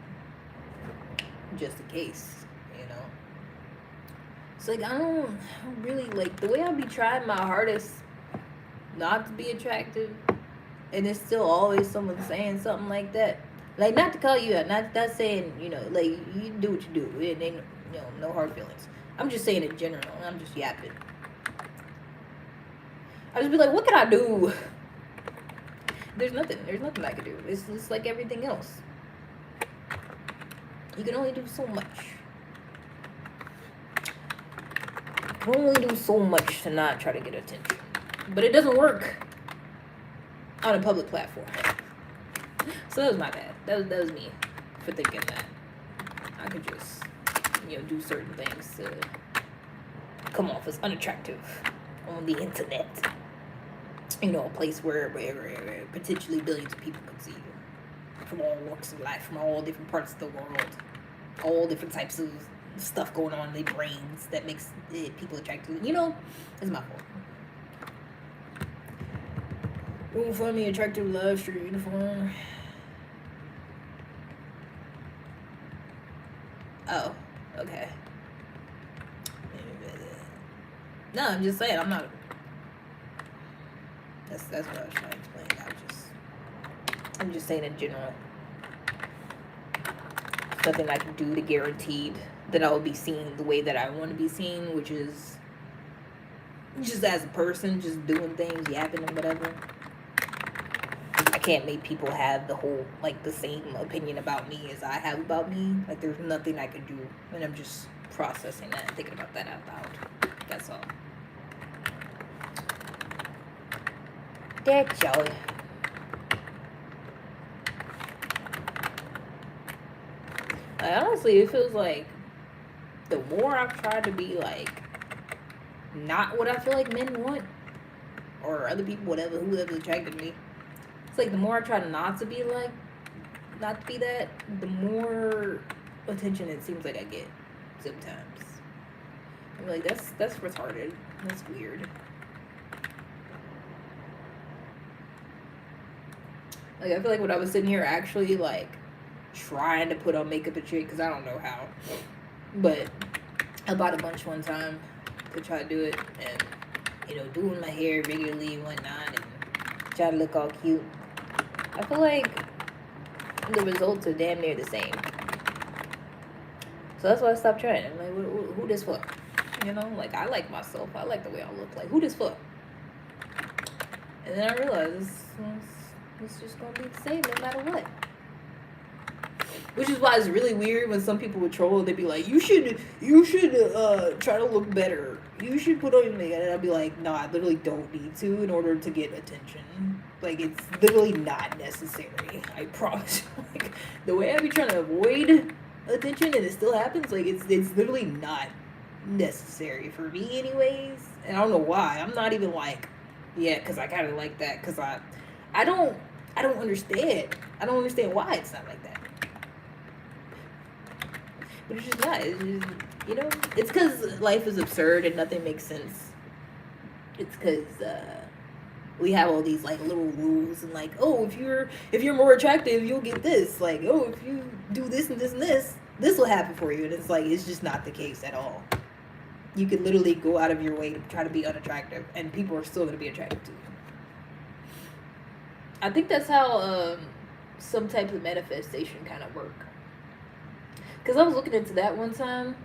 just in case, you know. It's like I don't really like the way I be trying my hardest not to be attractive, and it's still always someone saying something like that. Like, not to call you out, not saying, you know, like, you do what you do. It ain't, you know, no hard feelings. I'm just saying in general. I'm just yapping. I just be like, what can I do? There's nothing I can do. It's like everything else. You can only do so much. You can only do so much to not try to get attention. But it doesn't work on a public platform. So that was my bad. That was me for thinking that I could just, you know, do certain things to come off as unattractive on the internet. You know, a place where potentially billions of people could see you from all walks of life, from all different parts of the world, all different types of stuff going on in their brains that makes people attractive. You know, it's my fault. You won't find me attractive live stream uniform. Oh, okay. No, I'm just saying, I'm not. That's what I was trying to explain. I'm just saying in general. Nothing I can do to guarantee that I will be seen the way that I want to be seen, which is just as a person, just doing things, yapping and whatever. can't make people have the whole, like, the same opinion about me as I have about me. Like, there's nothing I can do, and I'm just processing that and thinking about that out loud. That's all. That's all. Honestly, it feels like the more I've tried to be, like, not what I feel like men want, or other people, whatever, whoever's attracted to me, it's like the more I try not to be like, not to be that, the more attention it seems like I get sometimes. I'm like, that's retarded. That's weird. Like, I feel like when I was sitting here actually, like, trying to put on makeup and shit, because I don't know how, but I bought a bunch one time to try to do it, and, you know, doing my hair regularly and whatnot, and try to look all cute. I feel like the results are damn near the same. So that's why I stopped trying. I'm like, who this for? You know, like, I like myself. I like the way I look. Like, who this for? And then I realized it's just gonna be the same no matter what. Which is why it's really weird when some people would troll. They'd be like, you should try to look better. You should put on your makeup. And I'd be like, no, I literally don't need to in order to get attention. Like, it's literally not necessary. I promise. Like, the way I be trying to avoid attention and it still happens, like, it's literally not necessary for me anyways. And I don't know why. I'm not even like, yeah, because I kind of like that. Because I don't understand. I don't understand why it's not like that. But it's just not. It's just, you know, it's because life is absurd and nothing makes sense. It's because we have all these, like, little rules and, like, oh, if you're more attractive, you'll get this. Like, oh, if you do this and this and this will happen for you. And it's like, it's just not the case at all. You could literally go out of your way to try to be unattractive, and people are still going to be attracted to you. I think that's how some types of manifestation kind of work. Because I was looking into that one time.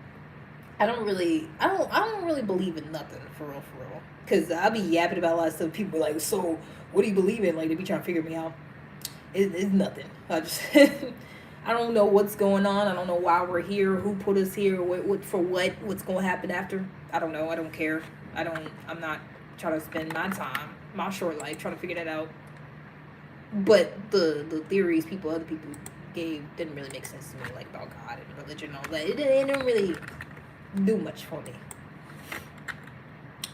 I don't really believe in nothing for real. Because I'll be yapping about a lot of stuff. People are like, so what do you believe in? Like, they be trying to figure me out. It's nothing. I just I don't know what's going on. I don't know why we're here. Who put us here? What's going to happen after? I don't know. I don't care. I'm not trying to spend my time, my short life, trying to figure that out. But the theories other people gave didn't really make sense to me, like about God and religion and all that. It didn't really do much for me.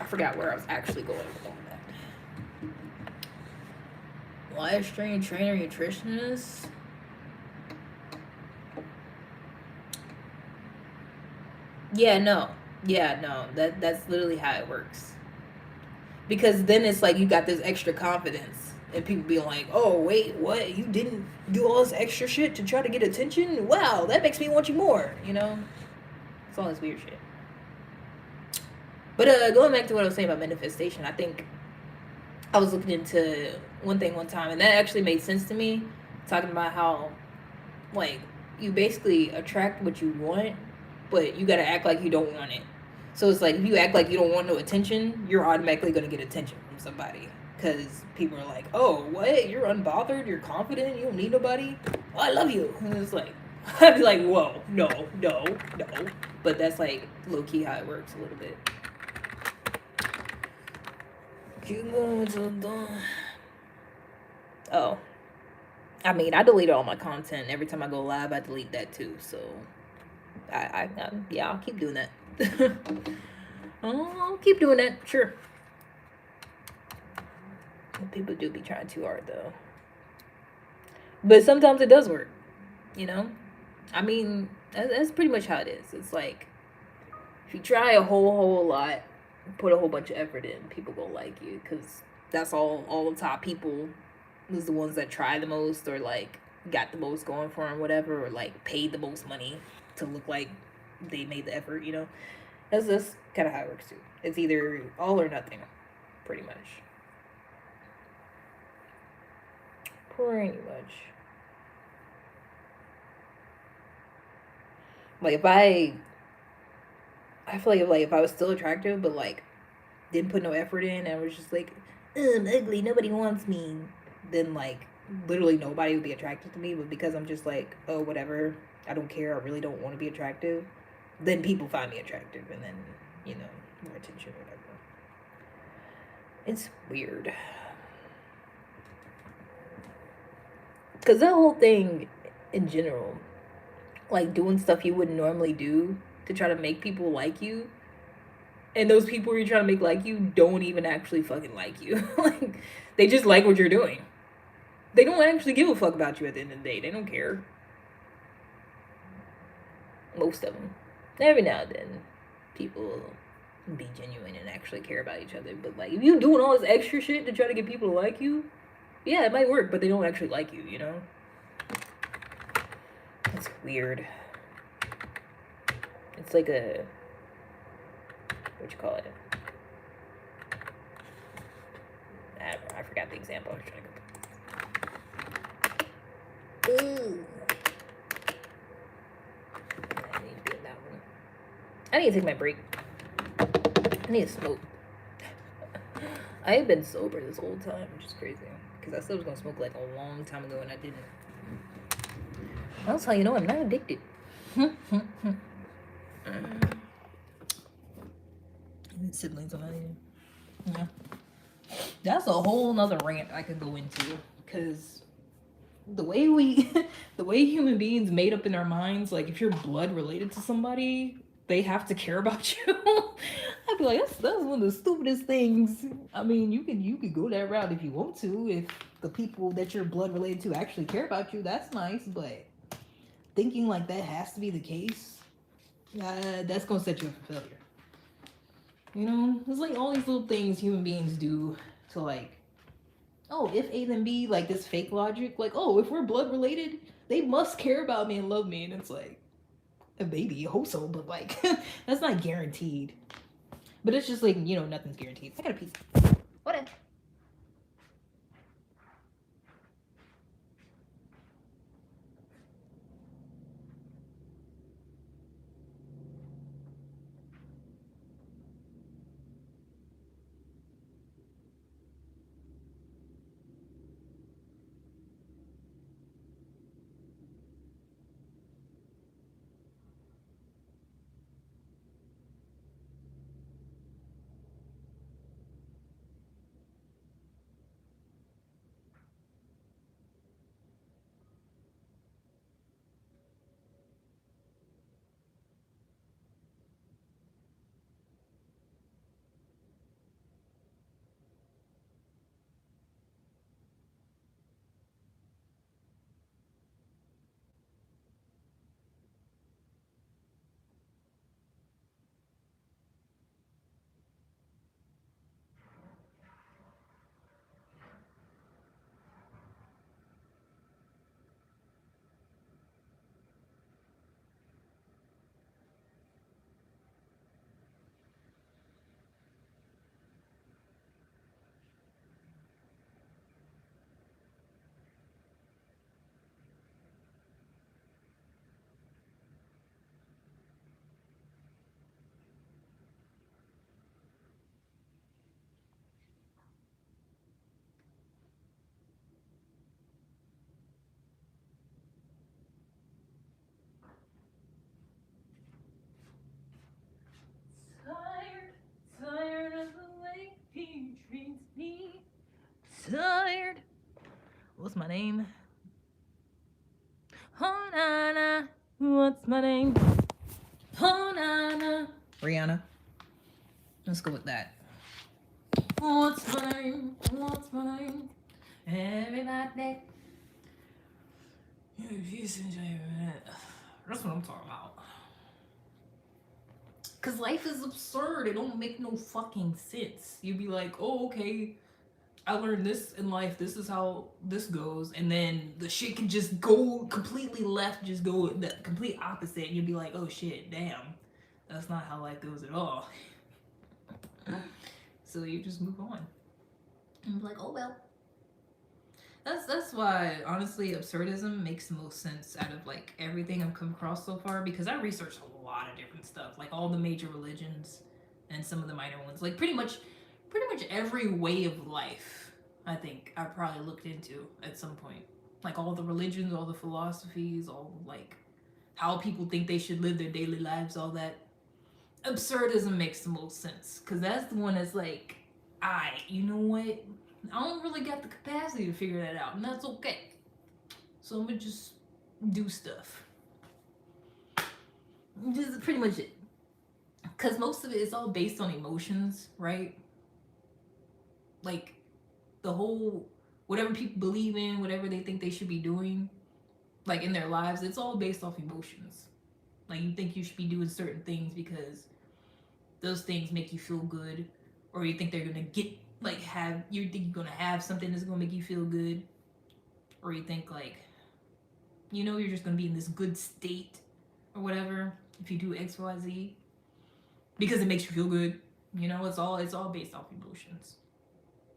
I forgot where I was actually going with all that. Live stream trainer nutritionist. No. That's literally how it works. Because then it's like you got this extra confidence. And people be like, oh, wait, what? You didn't do all this extra shit to try to get attention? Wow, that makes me want you more, you know? It's all this weird shit. But going back to what I was saying about manifestation, I think I was looking into one thing one time, and that actually made sense to me, talking about how, like, you basically attract what you want, but you gotta act like you don't want it. So it's like, if you act like you don't want no attention, you're automatically gonna get attention from somebody. Because people are like, oh, what? You're unbothered? You're confident? You don't need nobody? Oh, I love you. And it's like, I'd be like, whoa, no. But that's, like, low-key how it works a little bit. Oh. I mean, I delete all my content. Every time I go live, I delete that too. So, I'll keep doing that. I'll keep doing that, sure. People do be trying too hard, though. But sometimes it does work, you know? I mean, that's pretty much how it is. It's like, if you try a whole lot, put a whole bunch of effort in, people gonna like you. Because that's all the top people is the ones that try the most, or, like, got the most going for them, whatever, or, like, paid the most money to look like they made the effort, you know? That's kind of how it works, too. It's either all or nothing, pretty much. Pretty much. Like, I feel like if I was still attractive, but, like, didn't put no effort in, and was just like, I'm ugly, nobody wants me, then, like, literally nobody would be attracted to me, but because I'm just like, oh, whatever, I don't care, I really don't want to be attractive, then people find me attractive, and then, you know, more attention or whatever. It's weird. Because that whole thing in general, like doing stuff you wouldn't normally do to try to make people like you, and those people you're trying to make like you don't even actually fucking like you. Like, they just like what you're doing. They don't actually give a fuck about you at the end of the day. They don't care. Most of them. Every now and then, people will be genuine and actually care about each other. But like, if you doing all this extra shit to try to get people to like you, yeah, it might work, but they don't actually like you. You know, it's weird. It's like a, what you call it? I forgot the example I was trying to go. Ooh. I need to be in that one. I need to take my break. I need to smoke. I have been sober this whole time, which is crazy. Because I said I was going to smoke like a long time ago and I didn't. That's how you know I'm not addicted. And siblings, I'm not even. Yeah. That's a whole nother rant I could go into. Because the way the way human beings made up in our minds, like if you're blood related to somebody, they have to care about you. I'd be like, that's one of the stupidest things. I mean, you could go that route if you want to. If the people that you're blood related to actually care about you, that's nice. But thinking like that has to be the case, that's gonna set you up for failure. You know, it's like all these little things human beings do to like, oh, if A then B, like this fake logic, like, oh, if we're blood related, they must care about me and love me, and it's like, maybe, I hope so, but like, that's not guaranteed. But it's just like, you know, nothing's guaranteed. I got a piece. What? Tired of the way he treats me. Tired. What's my name? Oh, Nana. What's my name? Oh, Nana. Rihanna. Let's go with that. What's my name? What's my name? Everybody. That's what I'm talking about. Cause life is absurd. It don't make no fucking sense. You'd be like, oh, okay, I learned this in life. This is how this goes, and then the shit can just go completely left, just go the complete opposite. And you'd be like, oh shit, damn, that's not how life goes at all. So you just move on. And be like, oh well. That's why honestly absurdism makes the most sense out of like everything I've come across so far, because I researched a lot of different stuff, like all the major religions and some of the minor ones, like pretty much every way of life I think I probably looked into at some point. Like all the religions, all the philosophies, all like how people think they should live their daily lives, all that. Absurdism makes the most sense. Because that's the one that's like, you know what? I don't really got the capacity to figure that out, and that's okay. So I'm gonna just do stuff. Just pretty much it. Because most of it is all based on emotions, right? Like the whole whatever people believe in, whatever they think they should be doing, like in their lives, it's all based off emotions. Like you think you should be doing certain things because those things make you feel good, or you think they're gonna get like have you think you're gonna have something that's gonna make you feel good, or you think like you're just gonna be in this good state or whatever if you do XYZ because it makes you feel good. It's all based off emotions.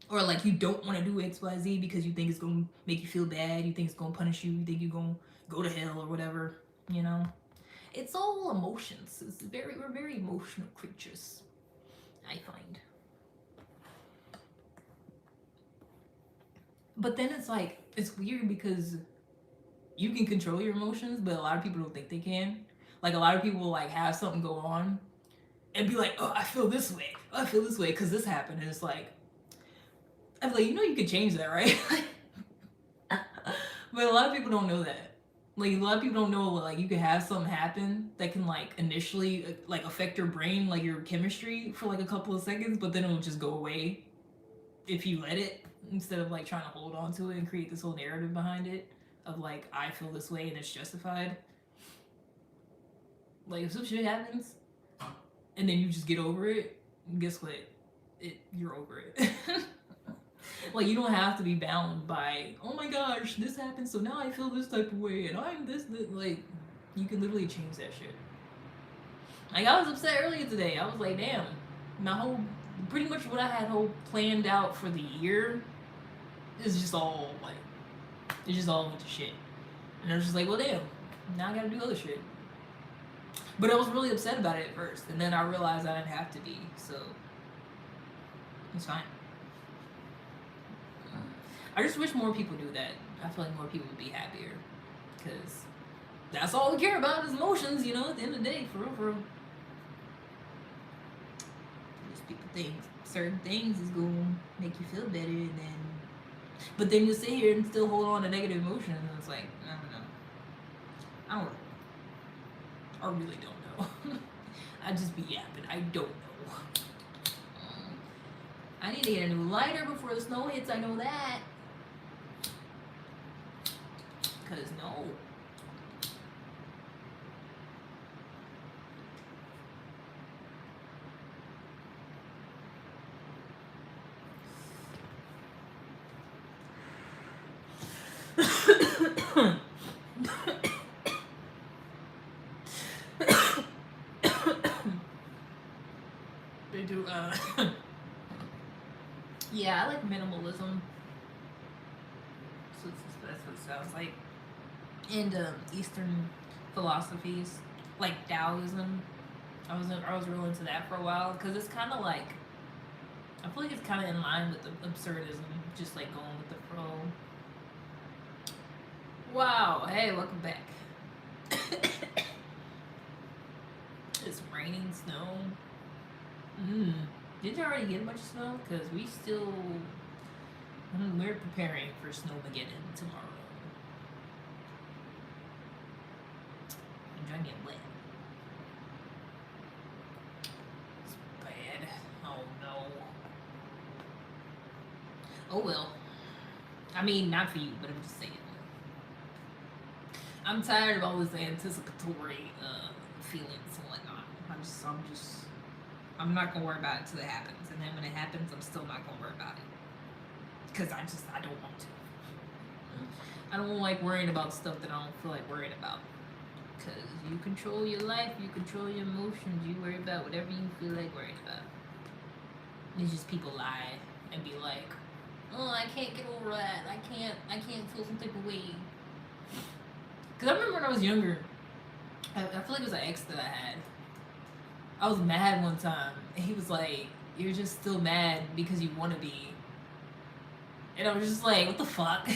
Or like you don't want to do XYZ because you think it's gonna make you feel bad, you think it's gonna punish you, you think you're gonna go to hell or whatever, you know? It's all emotions. We're very emotional creatures, I find. But then it's like it's weird because you can control your emotions, but a lot of people don't think they can. Like a lot of people like have something go on and be like, "Oh, I feel this way. Oh, I feel this way because this happened." And it's like, I'm like, you can change that, right? But a lot of people don't know that. Like a lot of people don't know like you can have something happen that can like initially like affect your brain, like your chemistry for like a couple of seconds, but then it'll just go away if you let it instead of like trying to hold on to it and create this whole narrative behind it of like I feel this way and it's justified. Like if some shit happens and then you just get over it, guess what? You're over it. Like you don't have to be bound by oh my gosh this happened so now I feel this type of way and I'm this. Like you can literally change that shit. Like I was upset earlier today. I was like, damn, my whole pretty much what I had whole planned out for the year is just all like it just all went to shit. And I was just like, well damn, now I gotta do other shit. But I was really upset about it at first, and then I realized I didn't have to be, so it's fine. I just wish more people do that. I feel like more people would be happier, because that's all we care about is emotions, at the end of the day, for real, for real. Just people think certain things is gonna make you feel better, and then, but then you sit here and still hold on to negative emotions, and it's like, I don't know. I don't know. I really don't know. I just be yapping. I don't know. I need to get a new lighter before the snow hits. I know that. Cause no. They do. Yeah, I like minimalism. So that's what it sounds like. And Eastern philosophies, like Taoism. I was real into that for a while because it's kind of like I feel like it's kind of in line with the absurdism, just like going with the flow. Wow. Hey, welcome back. It's raining snow. Did you already get much snow? Because we're preparing for Snowmageddon tomorrow. I'm trying to get wet. It's bad. Oh no. Oh well. I mean, not for you, but I'm just saying. I'm tired of all this anticipatory feelings and whatnot. I'm not gonna worry about it till it happens, and then when it happens, I'm still not gonna worry about it because I don't want to. I don't like worrying about stuff that I don't feel like worrying about. Because you control your life, you control your emotions, you worry about whatever you feel like worrying about. It's just people lie and be like, oh, I can't get over that. I can't feel some type of way. Because I remember when I was younger, I feel like it was an ex that I had. I was mad one time, and he was like, "You're just still mad because you want to be." And I was just like, what the fuck?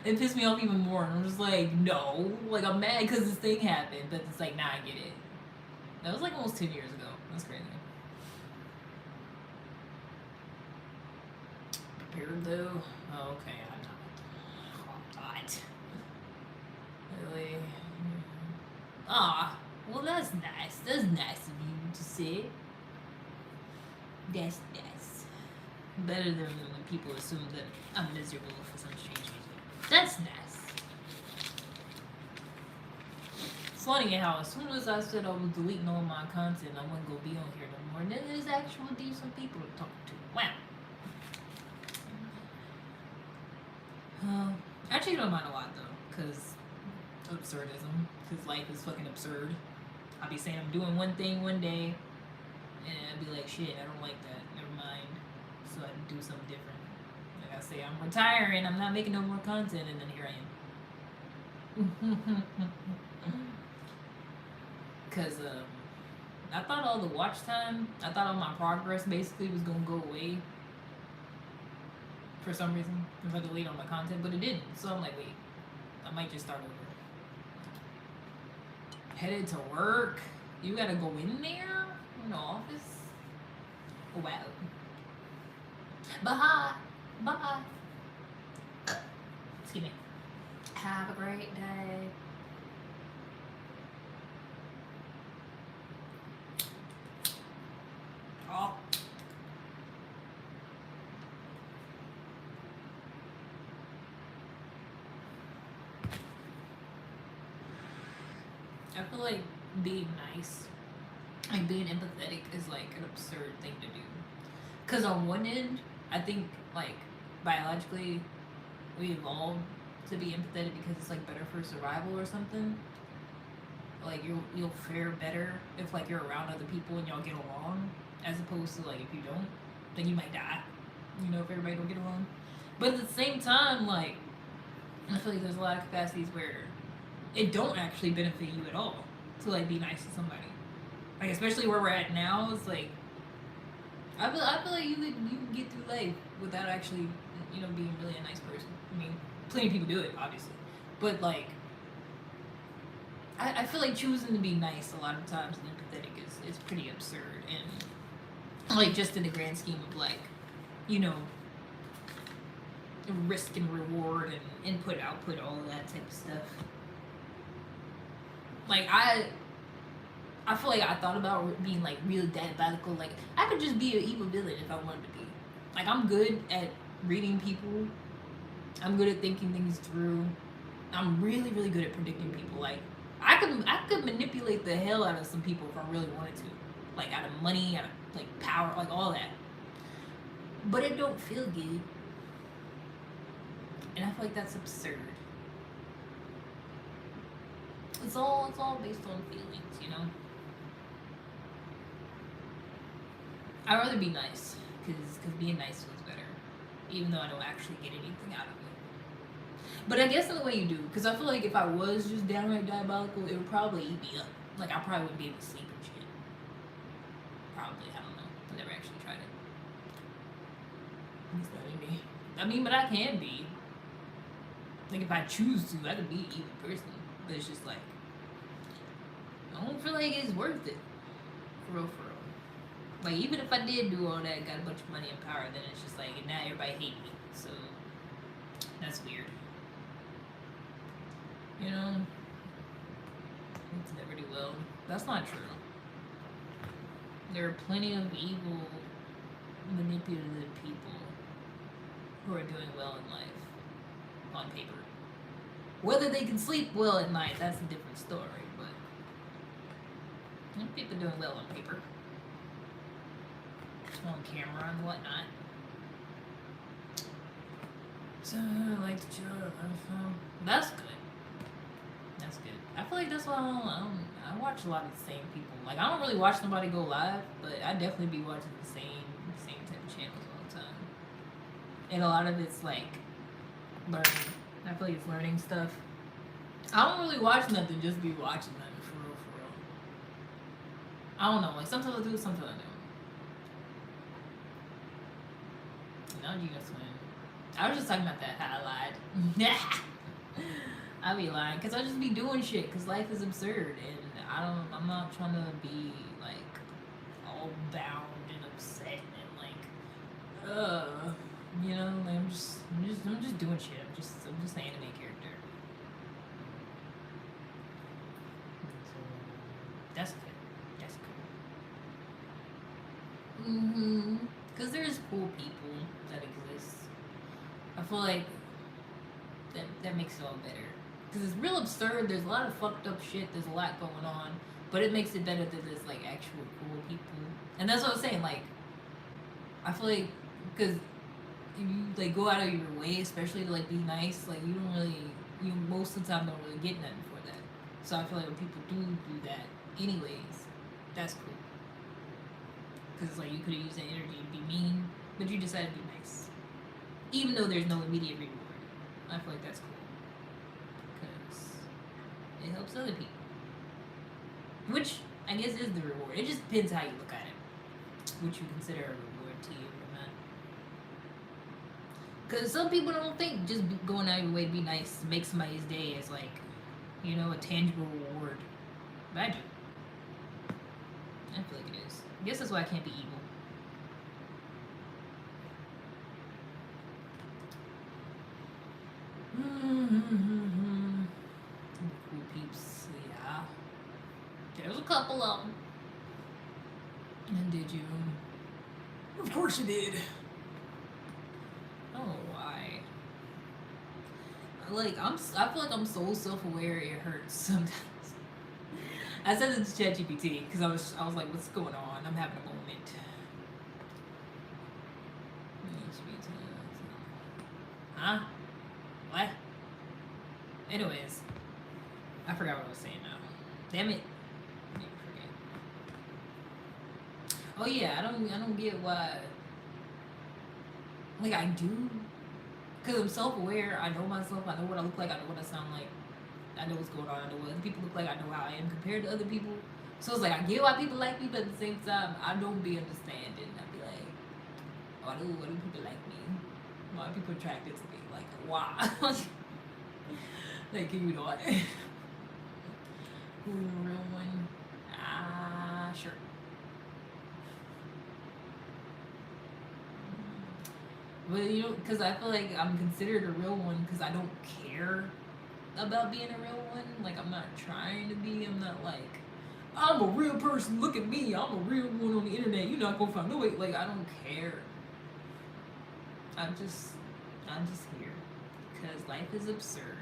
It pissed me off even more. And I'm just like, no. Like, I'm mad because this thing happened. But it's like, nah, I get it. That was like almost 10 years ago. That's crazy. Prepared though? Oh, okay, I'm not. Really? Ah, well, that's nice. That's nice of you to say. That's nice. Better than when people assume that I'm miserable for some strange reason. That's nice. It's funny how as soon as I said I was deleting all my content, I wouldn't go be on here no more. And then there's actual decent people to talk to. Wow. I actually don't mind a lot though, because absurdism. Because life is fucking absurd. I'll be saying I'm doing one thing one day, and I'll be like, shit, I don't like that. Never mind. So I do something different. Like I say, I'm retiring. I'm not making no more content, and then here I am. Because I thought all the watch time, I thought all my progress basically was gonna go away for some reason if I delete all my content, but it didn't. So I'm like, wait, I might just start over. Headed to work. You gotta go in there in the office. Oh, wow. Bye. Bye. Excuse me. Have a great day. Oh. I feel like being nice, like being empathetic, is like an absurd thing to do. Because on one end, I think like biologically, we evolved to be empathetic because it's like better for survival or something. Like you'll fare better if like you're around other people and y'all get along, as opposed to like if you don't, then you might die. You know, if everybody don't get along. But at the same time, like I feel like there's a lot of capacities where it don't actually benefit you at all to like be nice to somebody. Like especially where we're at now, it's like I feel like you can get through life without actually being really a nice person. I mean, plenty of people do it, obviously, but like I feel like choosing to be nice a lot of times and empathetic is pretty absurd, and like just in the grand scheme of like risk and reward and input output, all of that type of stuff. Like I feel like I thought about being like real diabolical. Like I could just be an evil villain if I wanted to be. Like I'm good at reading people. I'm good at thinking things through. I'm really really good at predicting people. Like I could manipulate the hell out of some people if I really wanted to. Like out of money, out of like power, like all that. But it don't feel good. And I feel like that's absurd. It's all based on feelings, you know? I'd rather be nice, because being nice feels better, even though I don't actually get anything out of it. But I guess in the way you do, because I feel like if I was just downright diabolical, it would probably eat me up. Like I probably wouldn't be able to sleep and shit. Probably, I don't know. I never actually tried it. It's not in me. I mean, but I can be. Like if I choose to, I could be an evil person. But it's just like I don't feel like it's worth it. For real, for real. Like even if I did do all that, got a bunch of money and power, then it's just like now everybody hate me. So that's weird. You know? It's never do well. That's not true. There are plenty of evil, manipulative people who are doing well in life. On paper. Whether they can sleep well at night, that's a different story, but people doing well on paper. On camera and whatnot. So I like to chill out. That's good. That's good. I feel like that's why I watch a lot of the same people. Like I don't really watch somebody go live, but I definitely be watching the same type of channels all the time. And a lot of it's like learning. I feel like it's learning stuff. I don't really watch nothing, just be watching nothing for real, for real. I don't know. Like sometimes I do, sometimes I don't. not you just win. I was just talking about that. How I lied. I be lying because I just be doing shit because life is absurd and I'm not trying to be like all bound and upset and like you know, like I'm just doing shit. I'm just an anime character. So, that's good. That's good. Because there's cool people that exist. I feel like that makes it all better. Because it's real absurd. There's a lot of fucked up shit. There's a lot going on, but it makes it better that there's like actual cool people. And that's what I was saying. Like, I feel like because if you like go out of your way, especially to like be nice, like you don't really, you most of the time don't really get nothing for that. So I feel like when people do that, anyways, that's cool. Because it's like you could have used that energy to be mean, but you decided to be nice, even though there's no immediate reward. I feel like that's cool because it helps other people, which I guess is the reward. It just depends how you look at it, what you consider a reward to you or not. Because some people don't think just going out of your way to be nice to make somebody's day is like, you know, a tangible reward. But I do. I feel like it is. I guess that's why I can't be evil. Cool peeps, yeah. There's a couple of them. And did you? Of course you did. I don't know why. Like I feel like I'm so self-aware it hurts sometimes. I said it to ChatGPT because I was like, what's going on? I'm having a moment. Huh? What? Anyways, I forgot what I was saying now. Damn it. I need to forget. Oh yeah, I don't get why. Like I do, cause I'm self-aware. I know myself. I know what I look like. I know what I sound like. I know what's going on. I know what other people look like. I know how I am compared to other people. So it's like I get why people like me, but at the same time, I don't be understanding. I be like, why do people like me? Why are people attracted to me? Like why? Like you know what? Who the real one? Sure. But you know, because I feel like I'm considered a real one because I don't care about being a real one. Like I'm not trying to be. I'm not like I'm a real person. Look at me. I'm a real one on the internet. You're not gonna find no way. Like I don't care. I'm just here because life is absurd.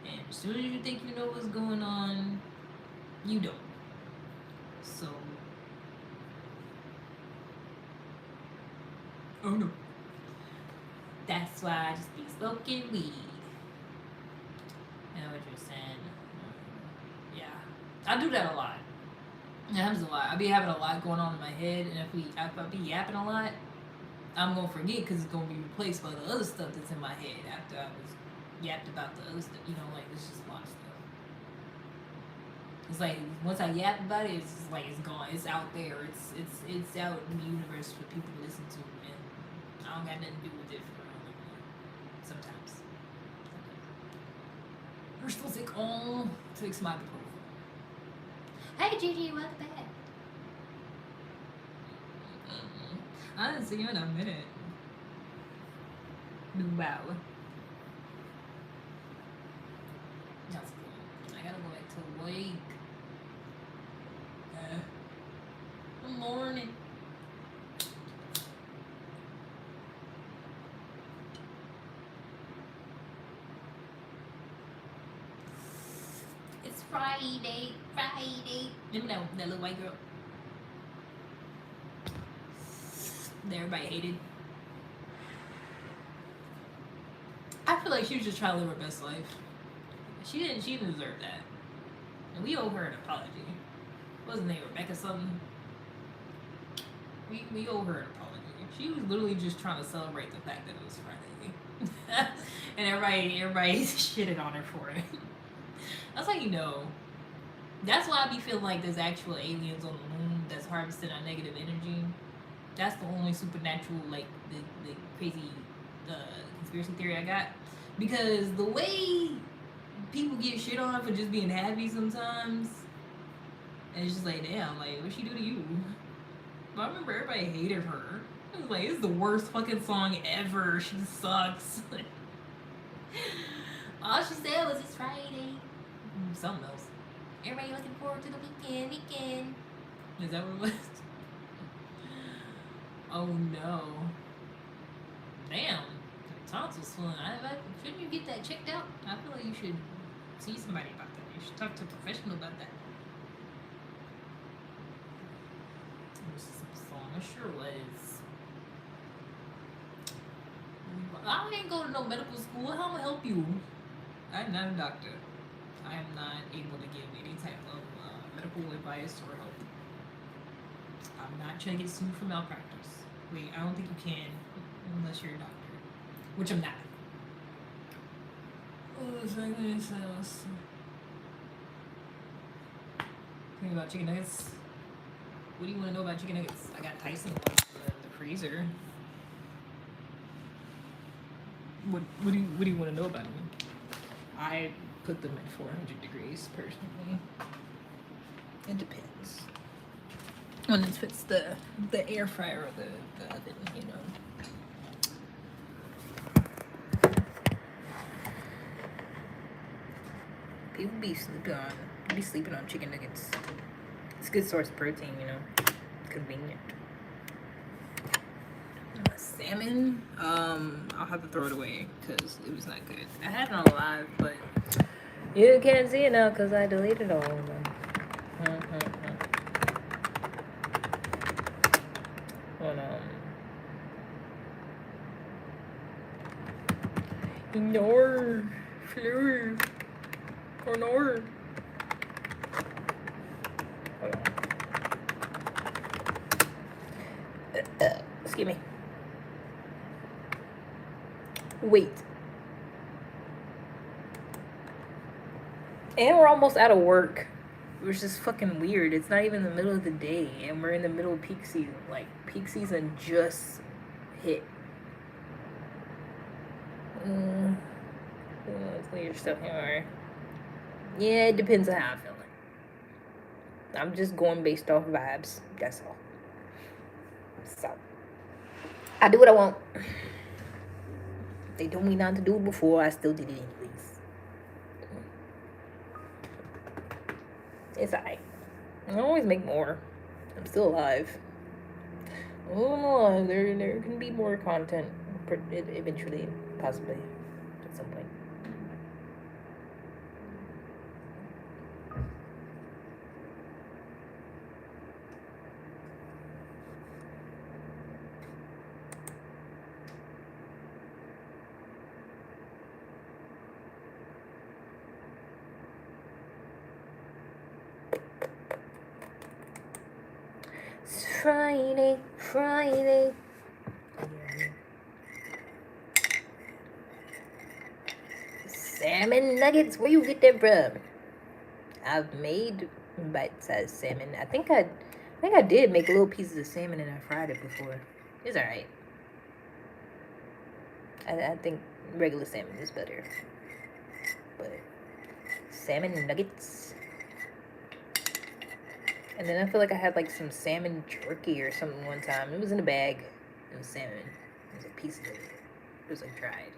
And as soon as you think you know what's going on, you don't. So, oh no. That's why I just be smoking weed. I know what you're saying. Yeah. I do that a lot. It happens a lot. I be having a lot going on in my head, and if I be yapping a lot, I'm gonna forget because it's gonna be replaced by the other stuff that's in my head after I was yapped about the other stuff. You know, like it's just a lot of stuff. It's like once I yap about it, it's just like it's gone. It's out there. It's out in the universe for people to listen to, and I don't got nothing to do with it for sometimes. We're supposed to take all to take some ibuprofen. Hey Gigi, welcome back. I haven't seen you in a minute. Wow. That's cool. I gotta go back to work. Good morning. It's Friday. Remember that little white girl that everybody hated? I feel like she was just trying to live her best life. She didn't deserve that. And we owe her an apology. Wasn't it Rebecca something? We owe her an apology. She was literally just trying to celebrate the fact that it was Friday. And everybody shitted on her for it. That's how you know. That's why I be feeling like there's actual aliens on the moon that's harvesting our negative energy. That's the only supernatural, like the crazy conspiracy theory I got. Because the way people get shit on for just being happy sometimes, and it's just like, damn, like what she do to you? But I remember everybody hated her. It was like, it's the worst fucking song ever. She sucks. All she said was it's Friday. Something else. Everybody looking forward to the weekend. Is that what it was? Oh no. Damn. Tonsils swelling. Shouldn't you get that checked out? I feel like you should see somebody about that. You should talk to a professional about that. This is a song. It sure was. I ain't go to no medical school. How am I gonna help you? I'm not a doctor. I am not able to give any type of medical advice or help. I'm not trying to get sued for malpractice. Wait, I don't think you can unless you're a doctor, which I'm not. Oh, Think about chicken nuggets. What do you want to know about chicken nuggets? I got Tyson ones in the freezer. What do you want to know about them? I put them at 400 degrees personally. It depends. When it fits the air fryer or the oven, you know. People be sleeping on chicken nuggets. It's a good source of protein, you know. Convenient. Salmon, I'll have to throw it away because it was not good. I had it on live, but you can't see it now because I deleted all of them. Hold on. Ignore. Fleur. Or nor. Hold on. Excuse me. Wait. And we're almost out of work, which is fucking weird. It's not even the middle of the day, and we're in the middle of peak season. Like, peak season just hit. Let's leave your stuff here. Yeah, it depends on how I'm feeling. I'm just going based off vibes. That's all. So, I do what I want. They told me not to do it before, I still did it anyways. It's alright. I always make more. I'm still alive. Oh, I'm alive. There can be more content eventually, possibly, at some point. Friday. Salmon nuggets, where you get them from? I've made bite-sized salmon. I think I did make little pieces of salmon and I fried it before. It's alright. I think regular salmon is better. But salmon nuggets. And then I feel like I had like some salmon jerky or something one time. It was in a bag. It was salmon. It was like pieces of it. It was like dried.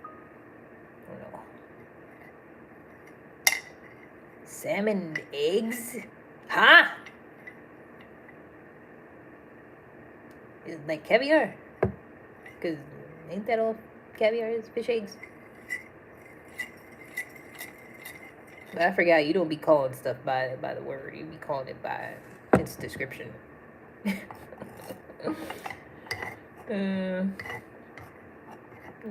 I don't know. Salmon eggs? Huh? Is like caviar? Because ain't that all caviar is? Fish eggs? But I forgot, you don't be calling stuff by the word. You be calling it by its description. You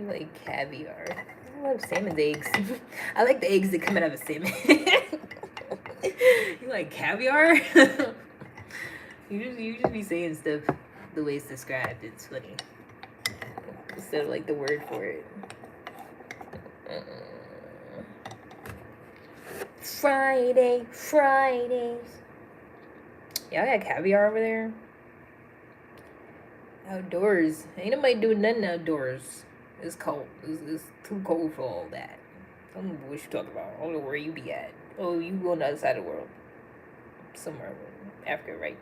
like caviar. I love salmon's eggs. I like the eggs that come out of a salmon. You like caviar? You just be saying stuff the way it's described. It's funny. Instead of like the word for it. Fridays. Y'all got caviar over there? Outdoors. Ain't nobody doing nothing outdoors. It's cold. It's too cold for all that. I don't know what you talking about. I don't know where you be at. Oh, you on the other side of the world. Somewhere in Africa, right?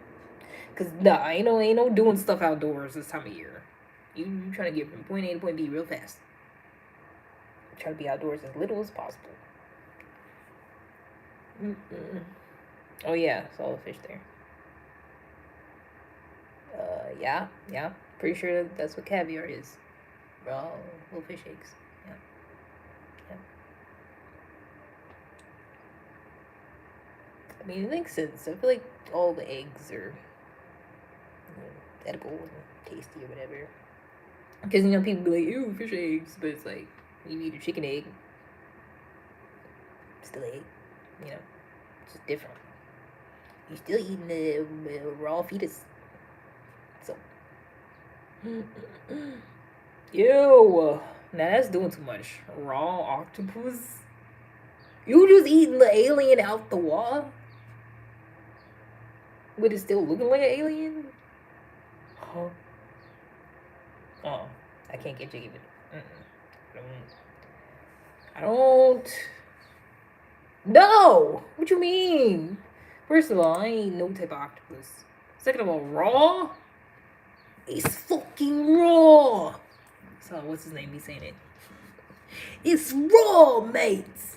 Cause nah, ain't no doing stuff outdoors this time of year. You trying to get from point A to point B real fast. Try to be outdoors as little as possible. Mm-mm. Oh yeah, saw the fish there. Yeah. Pretty sure that's what caviar is. Raw little fish eggs. Yeah, yeah. I mean, it makes sense. I feel like all the eggs are edible and tasty or whatever. Because people be like, "Ew, fish eggs," but it's like you eat a chicken egg, still egg. You know, it's just different. You're still eating the raw fetus. So, ew. Now that's doing too much. Raw octopus. You just eating the alien out the water? But it's still looking like an alien? Huh? Oh, I can't get jiggy with it. I don't. No! What you mean? First of all, I ain't no type of octopus. Second of all, raw? It's fucking raw! So, what's his name? He's saying it. It's raw, mates!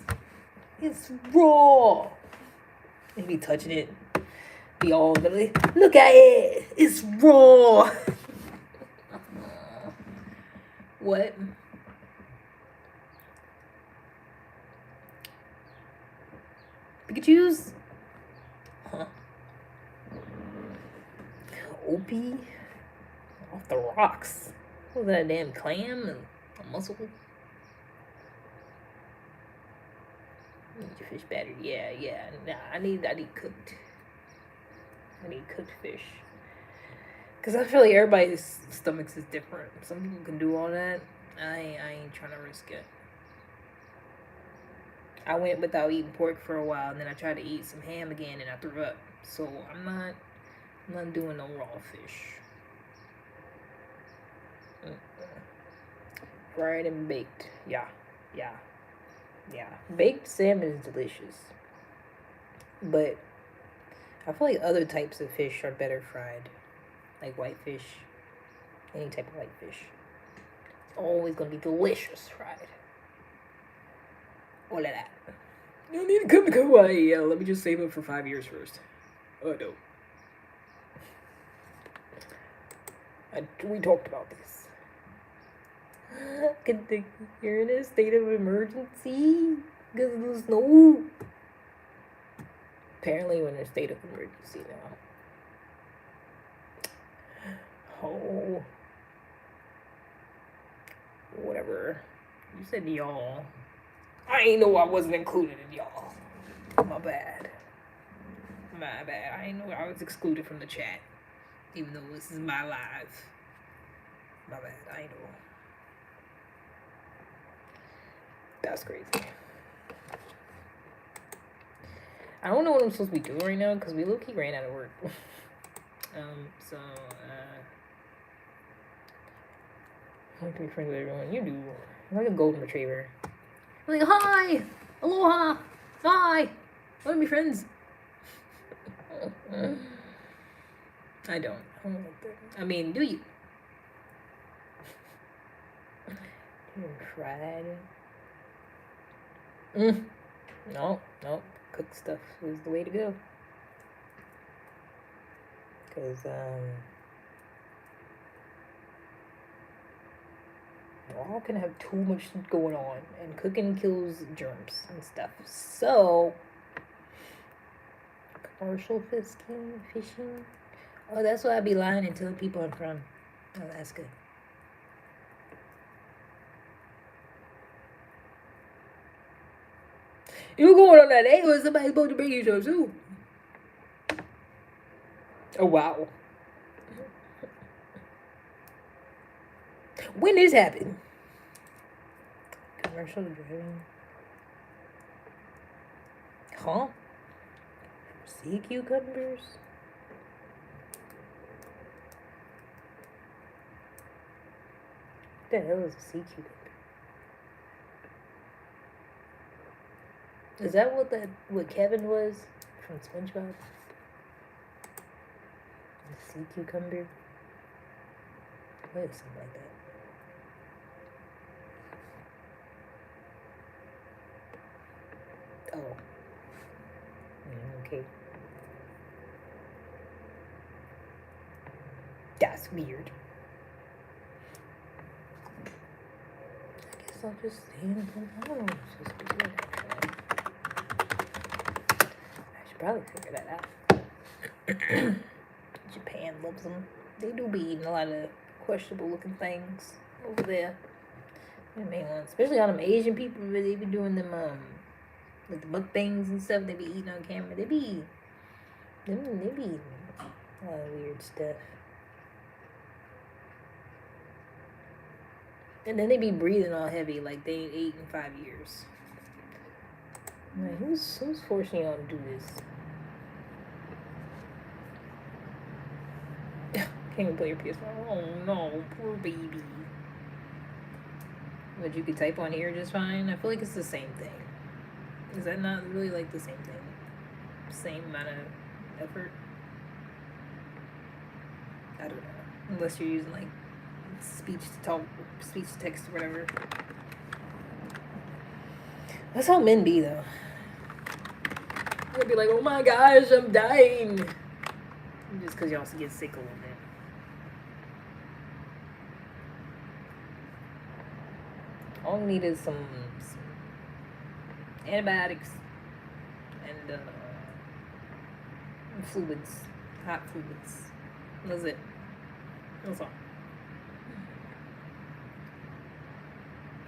It's raw! He be touching it. Be all like, look at it! It's raw! What? Pikachu's? Huh? Opie? Off the rocks. What was that, a damn clam? And a mussel? Need your fish battered. Yeah. Nah, I need cooked. I need cooked fish. Because I feel like everybody's stomachs is different. Some people can do all that. I ain't trying to risk it. I went without eating pork for a while, and then I tried to eat some ham again, and I threw up. So I'm not doing no raw fish. Fried and baked. Yeah. Baked salmon is delicious. But I feel like other types of fish are better fried. Like whitefish. Any type of whitefish. It's always gonna be delicious fried. All of that. You need to come to Hawaii. Yeah, let me just save up for 5 years first. Oh no. We talked about this. You're in a state of emergency because of the snow. Apparently, we're in a state of emergency now. Oh. Whatever. You said y'all. I ain't know I wasn't included in y'all. My bad. I ain't know I was excluded from the chat. Even though this is my live. My bad. I know. That's crazy. I don't know what I'm supposed to be doing right now because we low-key ran out of work. I like to be friends with everyone. You do. I'm like a golden retriever. I'm like, hi! Aloha! Hi! I want to be friends. I don't like that. I mean, do you? Fried. No. Cooked stuff is the way to go. Because, raw can have too much going on, and cooking kills germs and stuff. So, commercial fishing. Oh, that's why I be lying and telling people I'm from. Oh, that's good. You going on that date with somebody supposed to bring you some soup? Oh wow. When this happened? Commercial driving. Huh? Sea cucumbers? the hell is a sea cucumber? Is that what Kevin was from SpongeBob? A sea cucumber? What is something like that? Oh. Okay. That's weird. I guess I'll just stay in the house. It's supposed to be good, actually. I should probably figure that out. Japan loves them. They do be eating a lot of questionable looking things over there. Especially all them Asian people, they be doing them like the mukbangs and stuff. They be eating on camera. They be eating a lot of weird stuff. And then they be breathing all heavy like they ain't ate in 5 years. Like, who's forcing y'all to do this? Can't even play your PS4. Oh no, poor baby. But you could type on here just fine. I feel like it's the same thing. Is that not really like the same thing? Same amount of effort? I don't know. Unless you're using like speech to text or whatever. That's how men be though. They'll be like, oh my gosh, I'm dying. Just because y'all get sick a little bit. All we need is some antibiotics and fluids, hot fluids. That's it. That's all.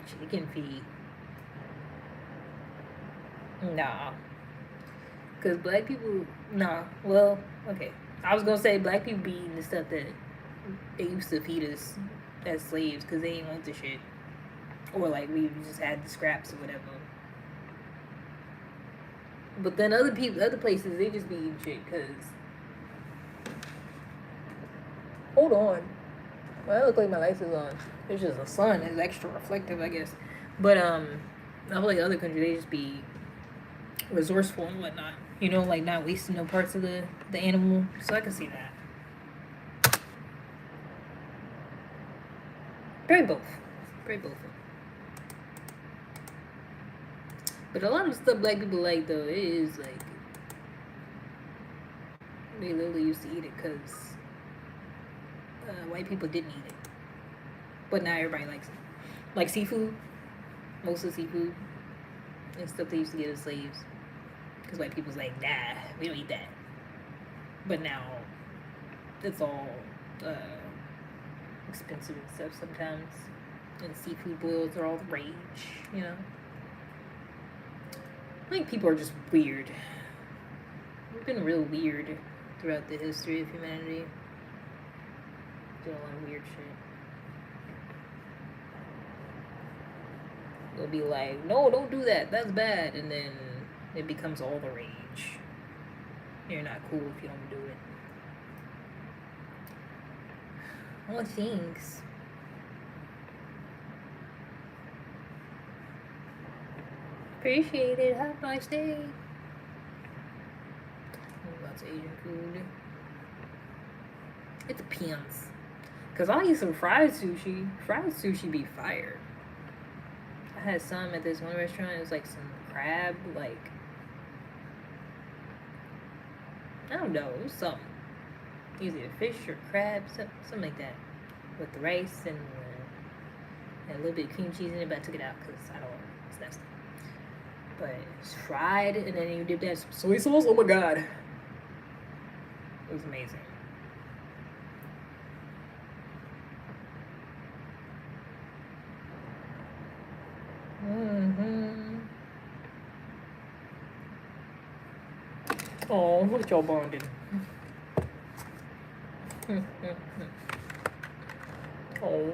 Chicken feed. Nah. Because black people, nah. Well, okay. I was going to say black people be eating the stuff that they used to feed us as slaves because they ain't want the shit. Or like we just had the scraps or whatever. But then other places, they just be eating shit because... Hold on. Well, I look like my lights is on. It's just the sun is extra reflective, I guess. But I feel like other countries, they just be resourceful and whatnot. You know, like not wasting no parts of the animal. So I can see that. Very both. But a lot of stuff black people like, though, it is like... They literally used to eat it because white people didn't eat it. But now everybody likes it. Like seafood. Most of the seafood and stuff they used to get as slaves. Because white people's like, nah, we don't eat that. But now, it's all expensive and stuff sometimes. And seafood boils are all the rage, you know? I think people are just weird. We've been real weird throughout the history of humanity. Doing a lot of weird shit. They'll be like, no, don't do that. That's bad. And then it becomes all the rage. You're not cool if you don't do it. Oh, thanks. Appreciate it. Have a nice day. Lots of Asian food. It depends. Because I'll eat some fried sushi. Fried sushi be fire. I had some at this one restaurant. It was like some crab, like... I don't know. It was something. Either fish or crab, something like that. With the rice and a little bit of cream cheese in it, but I took it out because I don't want it. It's nasty. But it's fried, and then you dip that in some soy sauce. Oh my god. It was amazing. Oh, look at y'all bonding. Oh.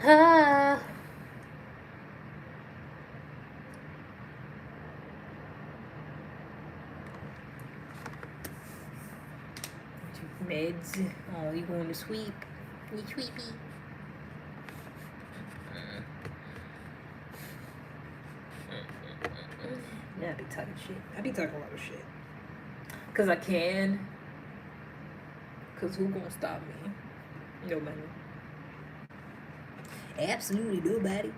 Ah. Meds. Oh, you going to sleep? You tweepy. Yeah, I be talking shit. I be talking a lot of shit. Cause I can. Cause who gonna stop me? Nobody. Absolutely nobody.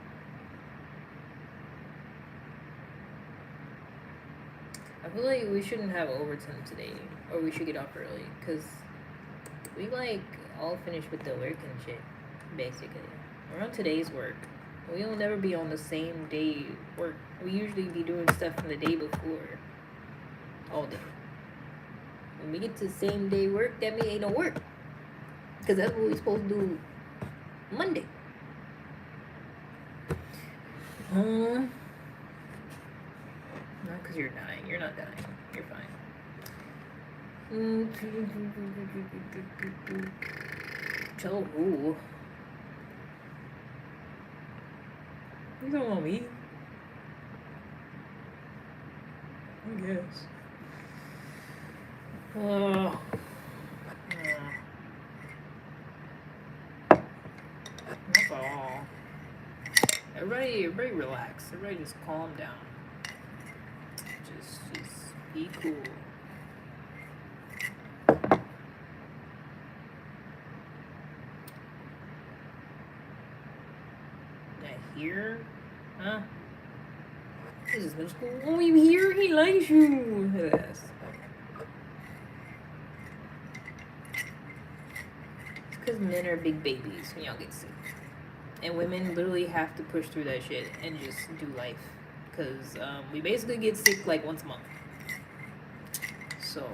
I feel like we shouldn't have overtime today, or we should get off early, cause we like all finished with the work and shit, basically. We're on today's work. We'll never be on the same day work. We usually be doing stuff from the day before, all day. When we get to the same day work, that means ain't no work, cause that's what we supposed to do Monday. Not because you're dying. You're not dying. You're fine. Tell who? You don't want me? I guess. That's all. Everybody relax. Everybody just calm down. Just be cool. Here? Huh? This is middle school. Oh, you here? He likes you. Yes. It's because men are big babies when y'all get sick. And women literally have to push through that shit and just do life. Because we basically get sick like once a month. So,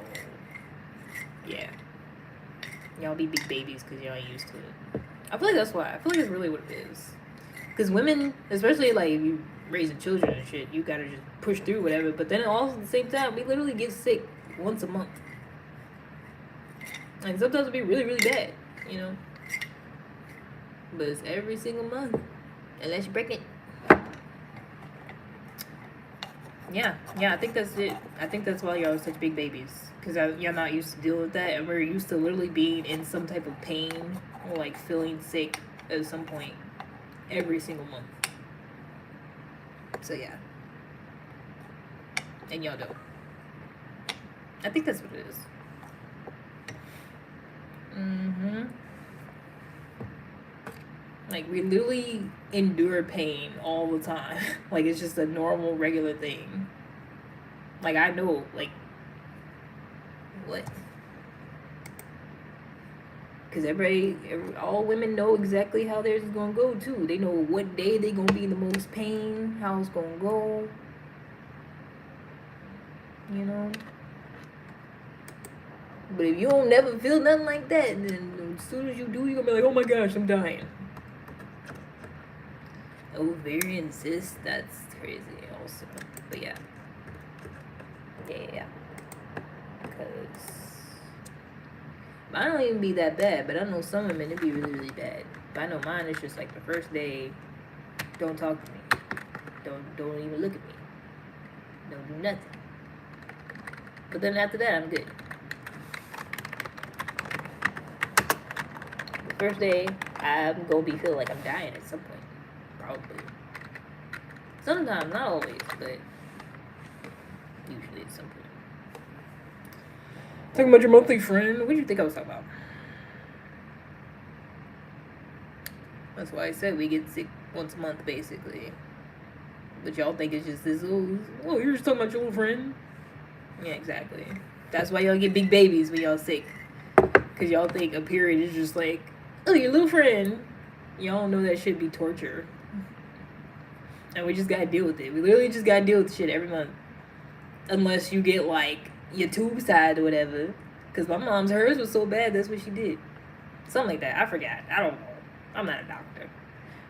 yeah. Y'all be big babies because y'all ain't used to it. I feel like that's why. I feel like it's really what it is. Because women, especially like if you raising children and shit, you gotta just push through whatever. But then also at the same time, we literally get sick once a month. And sometimes it'll be really, really bad, you know? But it's every single month. Unless you're pregnant. Yeah, I think that's it. I think that's why y'all are such big babies. Because y'all not used to deal with that. And we're used to literally being in some type of pain or like feeling sick at some point. Every single month. So yeah. And y'all don't. I think that's what it is. Like we literally endure pain all the time. Like it's just a normal, regular thing. Like I know, like what? Because all women know exactly how theirs is going to go, too. They know what day they going to be in the most pain, how it's going to go. You know? But if you don't never feel nothing like that, then as soon as you do, you're going to be like, oh my gosh, I'm dying. Ovarian cyst, that's crazy also. But yeah. Yeah. Because mine don't even be that bad, but I know some women it be really, really bad. But I know mine is just like the first day, don't talk to me. Don't even look at me. Don't do nothing. But then after that, I'm good. The first day, I'm gonna be feeling like I'm dying at some point. Probably. Sometimes, not always, but usually at some point. Talking about your monthly friend. What do you think I was talking about? That's why I said we get sick once a month, basically. But y'all think it's just this little, oh, you're just talking about your little friend? Yeah, exactly. That's why y'all get big babies when y'all sick. Because y'all think a period is just like, oh, your little friend. Y'all know that shit be torture. And we just gotta deal with it. We literally just gotta deal with shit every month. Unless you get like your tube side or whatever. Because my mom's, hers was so bad, that's what she did. Something like that. I forgot. I don't know. I'm not a doctor.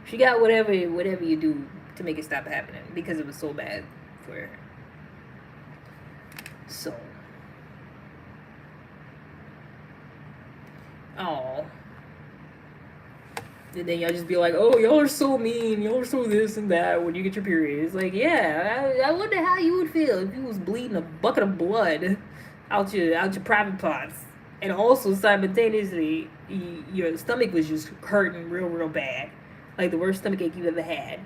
She got whatever you do to make it stop happening. Because it was so bad for her. So. Oh. And then y'all just be like, oh, y'all are so mean. Y'all are so this and that when you get your period. It's like, yeah, I wonder how you would feel if you was bleeding a bucket of blood out your private parts. And also simultaneously, your stomach was just hurting real bad, like the worst stomachache you've ever had.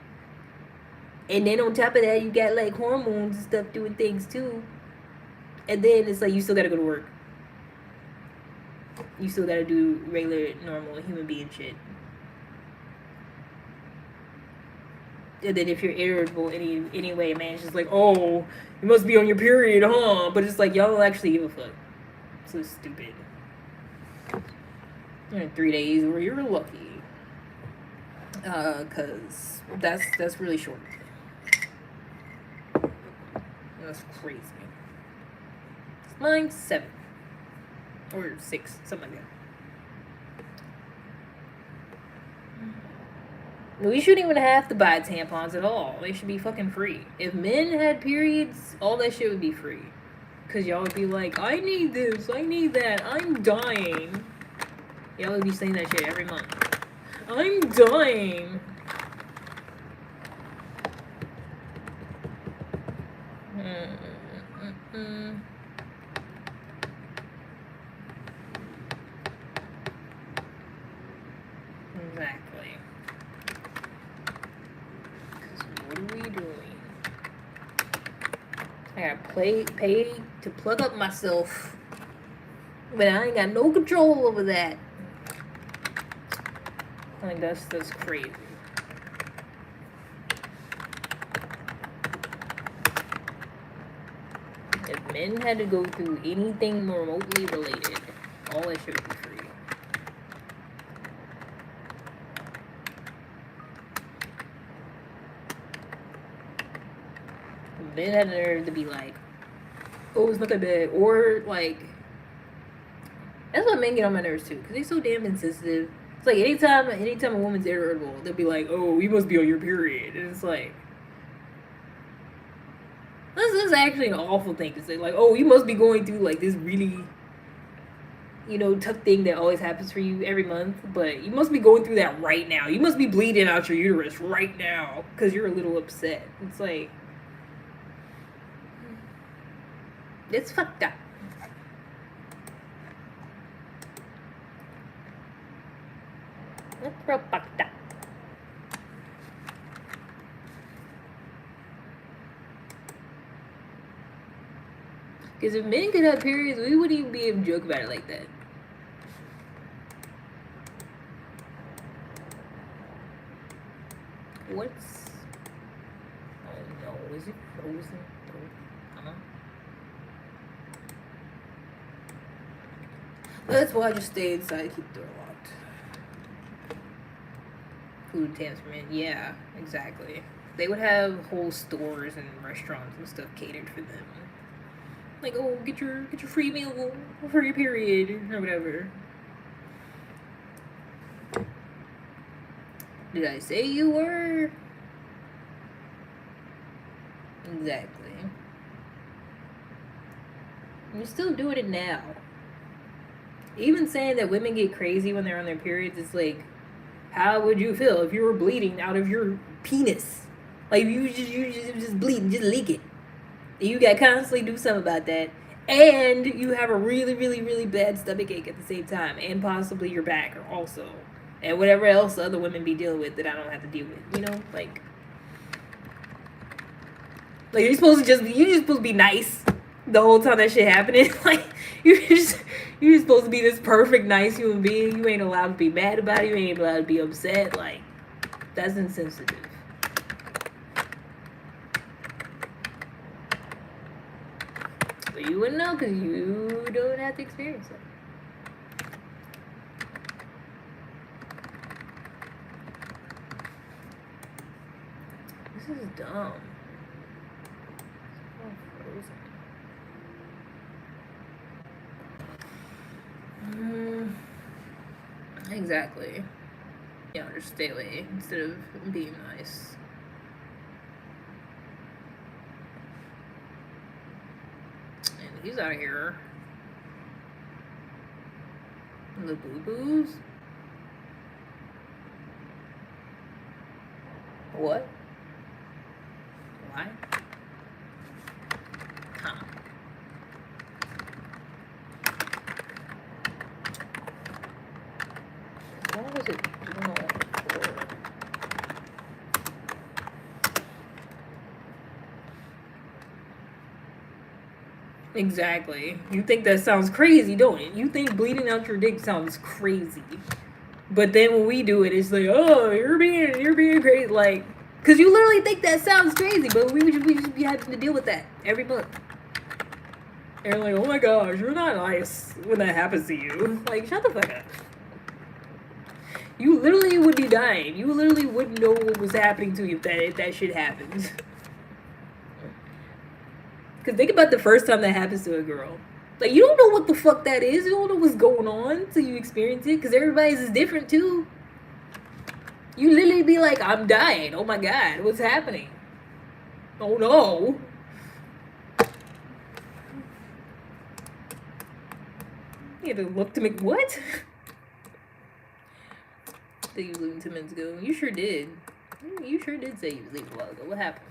And then on top of that, you got like hormones and stuff doing things too. And then it's like you still gotta go to work. You still gotta do regular, normal human being shit. And then if you're irritable anyway, man, it's just like, oh, you must be on your period, huh? But it's like y'all don't actually give a fuck. So stupid. In 3 days, or you're lucky. Cause that's really short. That's crazy. Mine's 7 or 6, something like that. We shouldn't even have to buy tampons at all. They should be fucking free. If men had periods, all that shit would be free. Cause y'all would be like, I need this, I need that, I'm dying. Y'all would be saying that shit every month. I'm dying. Exactly. What are we doing? I gotta pay to plug up myself, but I ain't got no control over that. I think that's crazy. If men had to go through anything remotely related, all that shit would be free. Men had the nerve to be like, oh, it's not that bad. Or, like, that's what men get on my nerves, too. Because they're so damn insensitive. It's like, anytime a woman's irritable, they'll be like, oh, you must be on your period. And it's like, this is actually an awful thing to say. Like, oh, you must be going through, like, this really, tough thing that always happens for you every month. But you must be going through that right now. You must be bleeding out your uterus right now. Because you're a little upset. It's like, it's fucked up. It's real fucked up. Because if men could have periods, we wouldn't even be able to joke about it like that. What's... Oh no, is it frozen? That's why I just stay inside, keep the door locked. Food stamps for men, yeah, exactly. They would have whole stores and restaurants and stuff catered for them. Like, oh, get your free meal for your period or whatever. Did I say you were? Exactly. You're still doing it now. Even saying that women get crazy when they're on their periods is like, how would you feel if you were bleeding out of your penis? Like, you just bleeding, just leak it. You gotta constantly do something about that. And you have a really bad stomach ache at the same time. And possibly your back also. And whatever else other women be dealing with that I don't have to deal with. Like you're supposed to be nice the whole time that shit happening. Like, you're supposed to be this perfect, nice human being. You ain't allowed to be mad about it. You ain't allowed to be upset. Like, that's insensitive. But you wouldn't know because you don't have to experience it. This is dumb. Exactly. Just stay away instead of being nice. And he's out of here. The boo-boos? What? Why? Huh. Exactly. You think that sounds crazy, don't it? You think bleeding out your dick sounds crazy. But then when we do it, it's like, oh, you're being crazy. Like, because you literally think that sounds crazy, but we just be having to deal with that every month. And you're like, oh my gosh, you're not nice when that happens to you. Like, shut the fuck up. You literally would be dying. You literally wouldn't know what was happening to you if that shit happens. Because think about the first time that happens to a girl. Like, you don't know what the fuck that is. You don't know what's going on until you experience it. Because everybody's is different, too. You literally be like, I'm dying. Oh my god, what's happening? Oh no. You had to look to make what? That you was leaving 2 minutes ago. You sure did. You sure did say you was leaving a while ago. What happened?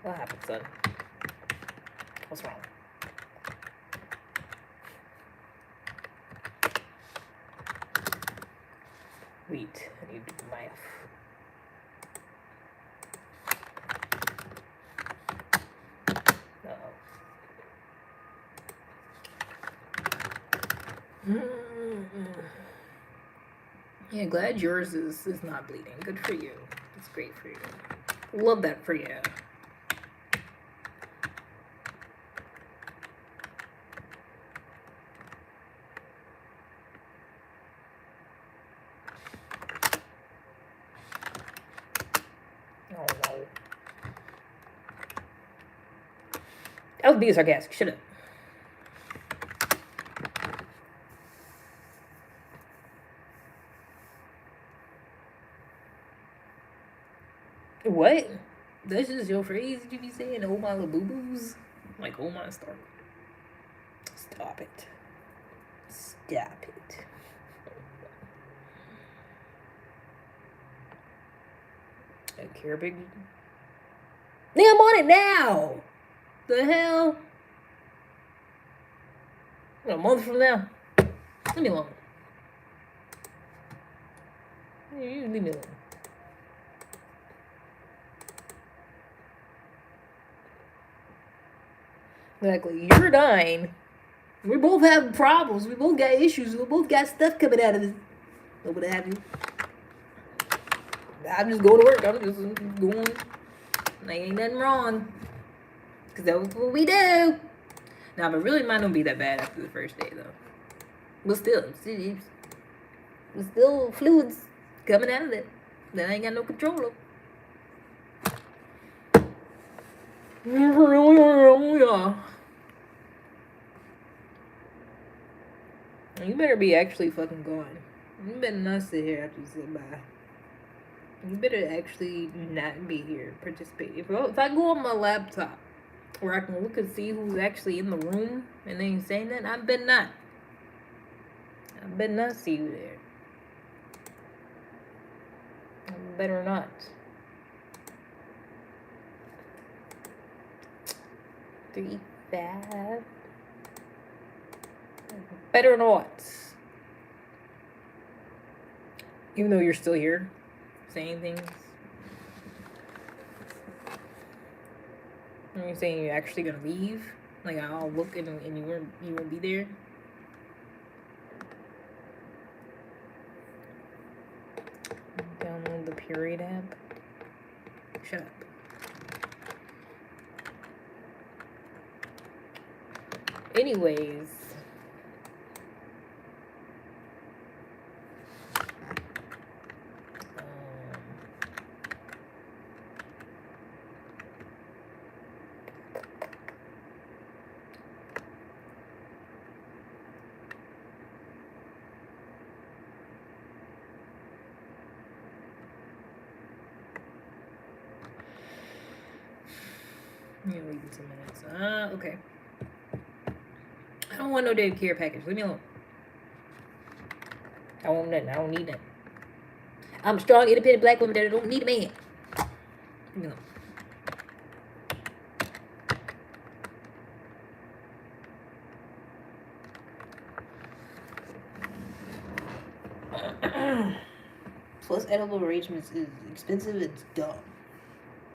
What happened, son? What's wrong? Wait, I need to do math. Yeah, glad yours is not bleeding. Good for you. It's great for you. Love that for you. Oh no. I was being sarcastic. Shut up. What? That's just your phrase you be saying? Oh my little boo boos? Like, oh my star. Stop it. Stop it. A care big. Yeah, I'm on it now! The hell? A month from now? Leave me alone. You leave me alone. Exactly. You're dying. We both have problems. We both got issues. We both got stuff coming out of this. What have you? I'm just going to work. I'm just going. There ain't nothing wrong. Because that's what we do. Nah, but really mine don't be that bad after the first day, though. But still, there's still fluids coming out of it that I ain't got no control of. Yeah. You better be actually fucking gone. You better not sit here after you say bye. You better actually not be here, participate. If I go on my laptop where I can look and see who's actually in the room and they ain't saying that, I bet not. I bet not see you there. I better not. Three, 5. Better not. Even though you're still here, saying things. Are you saying you're actually gonna leave? Like I'll look and you won't be there. Download the period app. Shut up. Anyways. Yeah, leave it 2 minutes. Okay. I don't want no damn care package. Leave me alone. I want nothing. I don't need nothing. I'm a strong, independent black woman that don't need a man. Leave me alone. Plus, edible arrangements is expensive. It's dumb.